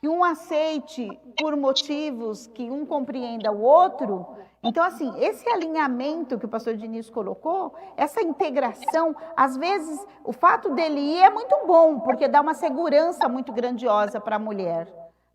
que um aceite por motivos que um compreenda o outro. Então, assim, esse alinhamento que o pastor Diniz colocou, essa integração, às vezes, o fato dele ir é muito bom, porque dá uma segurança muito grandiosa para a mulher.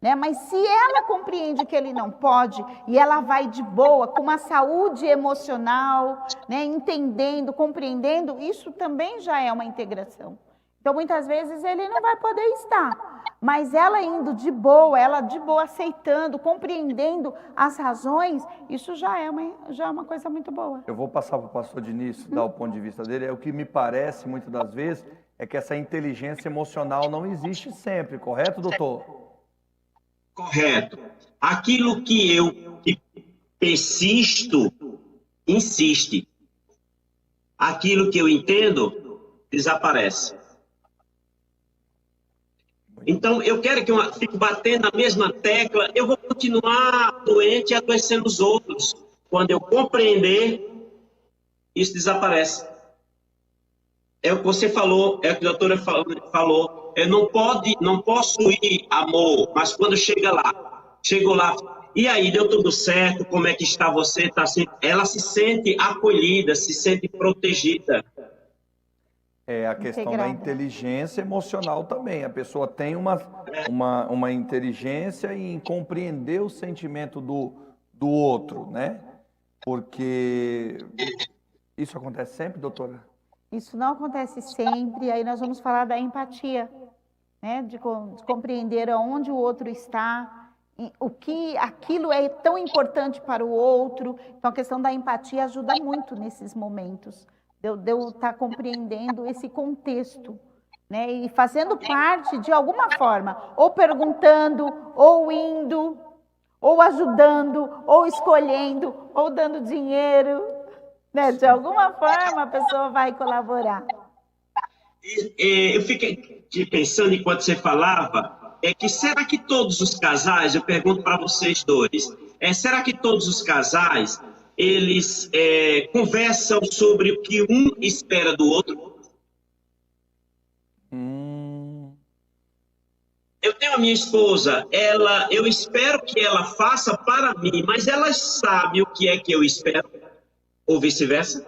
né? Mas se ela compreende que ele não pode e ela vai de boa, com uma saúde emocional, né? Entendendo, compreendendo, isso também já é uma integração. Então, muitas vezes ele não vai poder estar, mas ela indo de boa, ela de boa aceitando, compreendendo as razões, isso já é uma coisa muito boa. Eu vou passar para o pastor Diniz dar o ponto de vista dele. O que me parece, muitas das vezes, é que essa inteligência emocional não existe sempre, correto, doutor? Correto. Aquilo que eu persisto, insiste. Aquilo que eu entendo, desaparece. Então, eu quero que eu fique batendo na mesma tecla, eu vou continuar doente e adoecendo os outros. Quando eu compreender, isso desaparece. É o que você falou, é o que a doutora falou. Eu não posso ir amor, mas quando chego lá, e aí, deu tudo certo? Como é que está você? Tá assim, ela se sente acolhida, se sente protegida. É a questão da inteligência emocional também. A pessoa tem uma inteligência em compreender o sentimento do outro, né? Porque isso acontece sempre, doutora? Isso não acontece sempre, aí nós vamos falar da empatia, né? De compreender aonde o outro está, o que aquilo é tão importante para o outro. Então, a questão da empatia ajuda muito nesses momentos. De eu estar compreendendo esse contexto, né? E fazendo parte de alguma forma, ou perguntando, ou indo, ou ajudando, ou escolhendo, ou dando dinheiro, né? De alguma forma a pessoa vai colaborar. Eu fiquei pensando enquanto você falava, será que todos os casais, eu pergunto para vocês dois, será que todos os casais eles conversam sobre o que um espera do outro? Eu tenho a minha esposa, eu espero que ela faça para mim, mas ela sabe o que é que eu espero, ou vice-versa.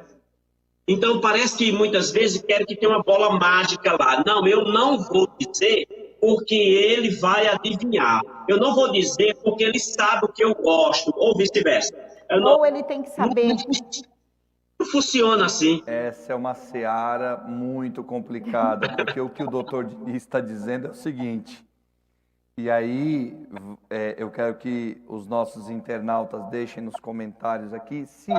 Então, parece que muitas vezes querem que tenha uma bola mágica lá. Não, eu não vou dizer porque ele vai adivinhar. Eu não vou dizer porque ele sabe o que eu gosto, ou vice-versa. Ou ele tem que saber. Não funciona assim. Essa é uma seara muito complicada, porque o que o doutor está dizendo é o seguinte, e aí eu quero que os nossos internautas deixem nos comentários aqui se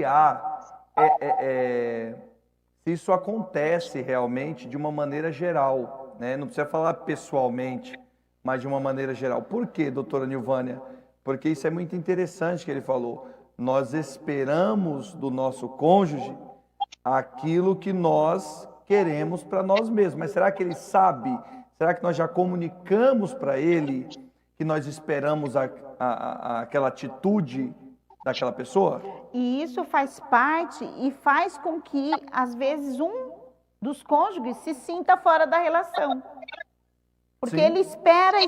isso acontece realmente de uma maneira geral, né? Não precisa falar pessoalmente, mas de uma maneira geral. Por quê, doutora Nilvânia? Porque isso é muito interessante que ele falou. Nós esperamos do nosso cônjuge aquilo que nós queremos para nós mesmos. Mas será que ele sabe? Será que nós já comunicamos para ele que nós esperamos aquela atitude daquela pessoa? E isso faz parte e faz com que, às vezes, um dos cônjuges se sinta fora da relação. Porque Sim. ele espera,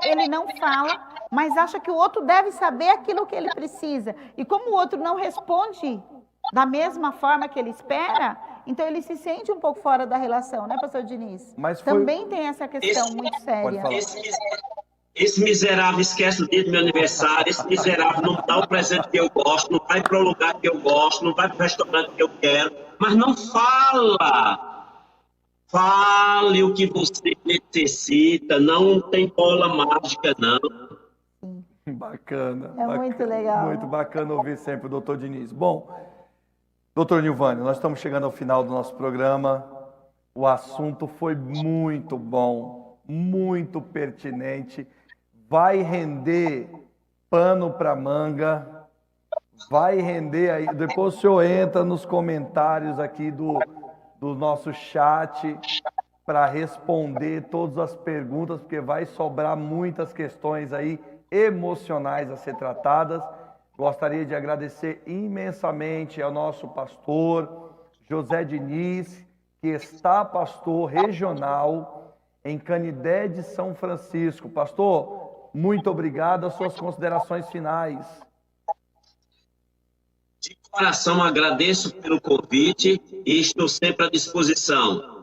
ele não fala, mas acha que o outro deve saber aquilo que ele precisa. E como o outro não responde da mesma forma que ele espera, então ele se sente um pouco fora da relação, né, pastor Diniz? Mas também tem essa questão muito séria. Esse miserável esquece o dia do meu aniversário, esse miserável não dá o presente que eu gosto, não vai para o lugar que eu gosto, não vai para o restaurante que eu quero, mas não fala. Fale o que você necessita, não tem bola mágica, não. Bacana. Muito legal. Muito bacana ouvir sempre o doutor Diniz. Bom, doutor Nilvânia, nós estamos chegando ao final do nosso programa. O assunto foi muito bom, muito pertinente. Vai render pano para manga, vai render aí. Depois o senhor entra nos comentários aqui do nosso chat para responder todas as perguntas, porque vai sobrar muitas questões aí emocionais a ser tratadas. Gostaria de agradecer imensamente ao nosso pastor José Diniz, que está pastor regional em Canidé de São Francisco. Pastor, muito obrigado. As suas considerações finais. De coração agradeço pelo convite e estou sempre à disposição.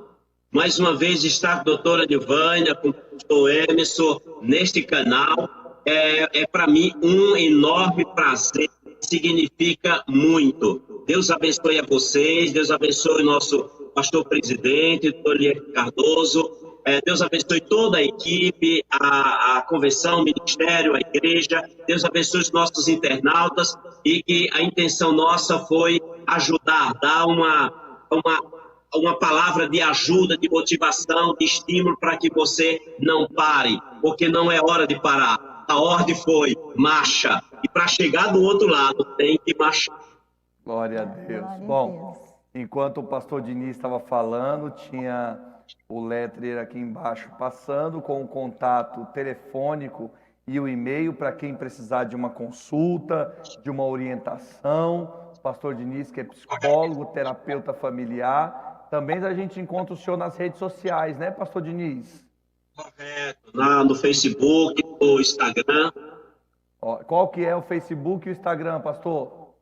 mais uma vez estar com a doutora Nilvânia, com o pastor Emerson, neste canal. É para mim um enorme prazer, significa muito. Deus abençoe a vocês, Deus abençoe o nosso pastor presidente, doutor Elias Cardoso. Deus abençoe toda a equipe, a convenção, o ministério, a igreja. Deus abençoe os nossos internautas e que a intenção nossa foi ajudar, dar uma palavra de ajuda, de motivação, de estímulo para que você não pare, porque não é hora de parar. A ordem foi marcha, e para chegar do outro lado tem que marchar. Glória a Deus. Glória a Bom, Deus. enquanto o pastor Diniz estava falando, tinha o letreiro aqui embaixo passando com o contato telefônico e o e-mail para quem precisar de uma consulta, de uma orientação. O pastor Diniz, que é psicólogo, terapeuta familiar. Também a gente encontra o senhor nas redes sociais, né, pastor Diniz? Correto. No Facebook, no Instagram. Qual que é o Facebook e o Instagram, pastor?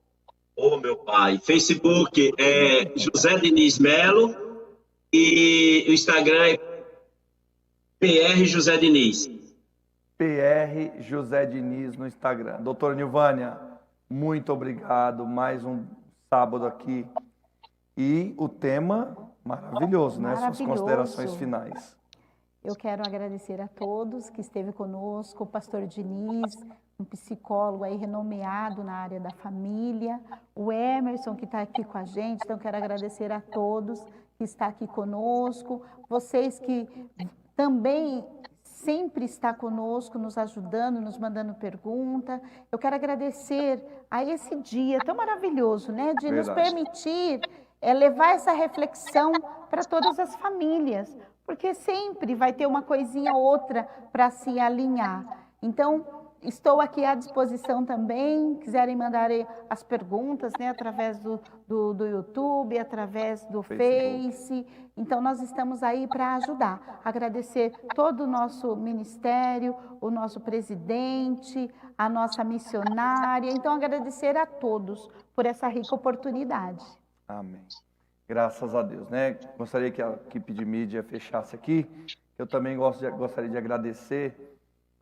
Meu pai. Facebook é José Diniz Melo e o Instagram é PR José Diniz. PR José Diniz no Instagram. Doutora Nilvânia, muito obrigado. Mais um sábado aqui. E o tema maravilhoso, né? Suas considerações finais. Eu quero agradecer a todos que esteve conosco, o pastor Diniz, um psicólogo aí renomeado na área da família, o Emerson que está aqui com a gente, então quero agradecer a todos que está aqui conosco, vocês que também sempre está conosco, nos ajudando, nos mandando pergunta. Eu quero agradecer a esse dia tão maravilhoso, né, de nos permitir levar essa reflexão para todas as famílias, porque sempre vai ter uma coisinha ou outra para se alinhar. Então, estou aqui à disposição também, quiserem mandar as perguntas, né, através do YouTube, através do Face. Então, nós estamos aí para ajudar. Agradecer todo o nosso ministério, o nosso presidente, a nossa missionária. Então, agradecer a todos por essa rica oportunidade. Amém. Graças a Deus, né? Gostaria que a equipe de mídia fechasse aqui. Eu também gostaria de agradecer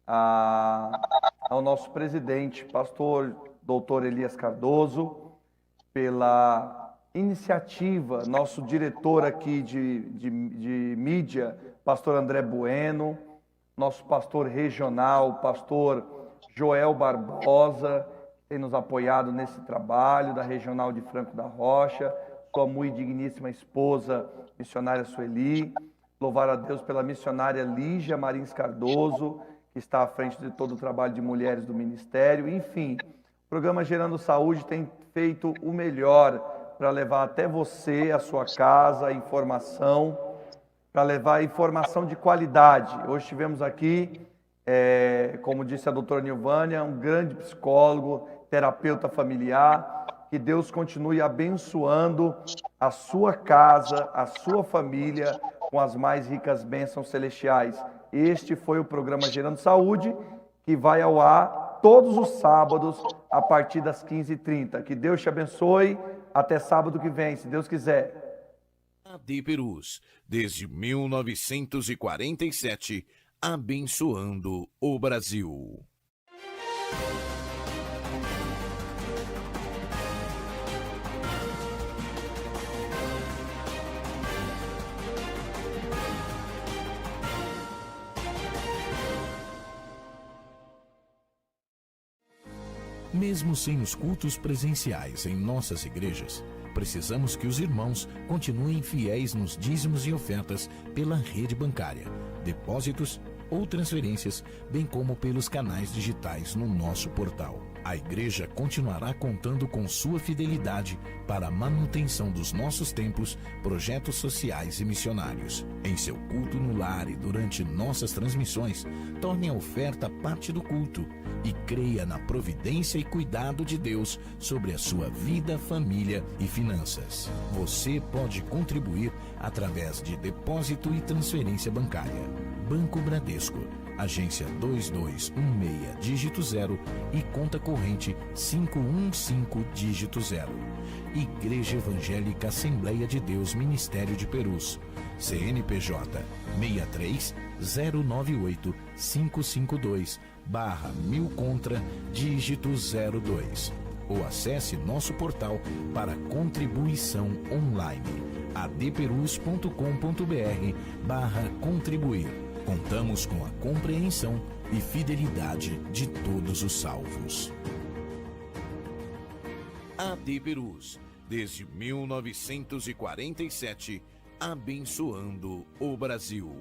ao nosso presidente, pastor doutor Elias Cardoso, pela iniciativa, nosso diretor aqui de mídia, pastor André Bueno, nosso pastor regional, pastor Joel Barbosa, que tem nos apoiado nesse trabalho, da Regional de Franco da Rocha, sua muito digníssima esposa, missionária Sueli, louvar a Deus pela missionária Lígia Marins Cardoso, que está à frente de todo o trabalho de mulheres do ministério. Enfim, o programa Gerando Saúde tem feito o melhor para levar até você, a sua casa, a informação, para levar informação de qualidade. Hoje tivemos aqui, como disse a doutora Nilvânia, um grande psicólogo, terapeuta familiar. Que Deus continue abençoando a sua casa, a sua família, com as mais ricas bênçãos celestiais. Este foi o programa Gerando Saúde, que vai ao ar todos os sábados, a partir das 15h30. Que Deus te abençoe. Até sábado que vem, se Deus quiser. AD Perus, desde 1947, abençoando o Brasil. Mesmo sem os cultos presenciais em nossas igrejas, precisamos que os irmãos continuem fiéis nos dízimos e ofertas pela rede bancária, depósitos ou transferências, bem como pelos canais digitais no nosso portal. A igreja continuará contando com sua fidelidade para a manutenção dos nossos templos, projetos sociais e missionários. Em seu culto no lar e durante nossas transmissões, torne a oferta parte do culto e creia na providência e cuidado de Deus sobre a sua vida, família e finanças. Você pode contribuir através de depósito e transferência bancária. Banco Bradesco, agência 2216, dígito 0 e conta corrente 515, dígito 0. Igreja Evangélica Assembleia de Deus, Ministério de Perus, CNPJ 63098552/1000 contra dígito 02. Ou acesse nosso portal para contribuição online, adperus.com.br/contribuir. Contamos com a compreensão e fidelidade de todos os salvos. AD-Perus, desde 1947, abençoando o Brasil.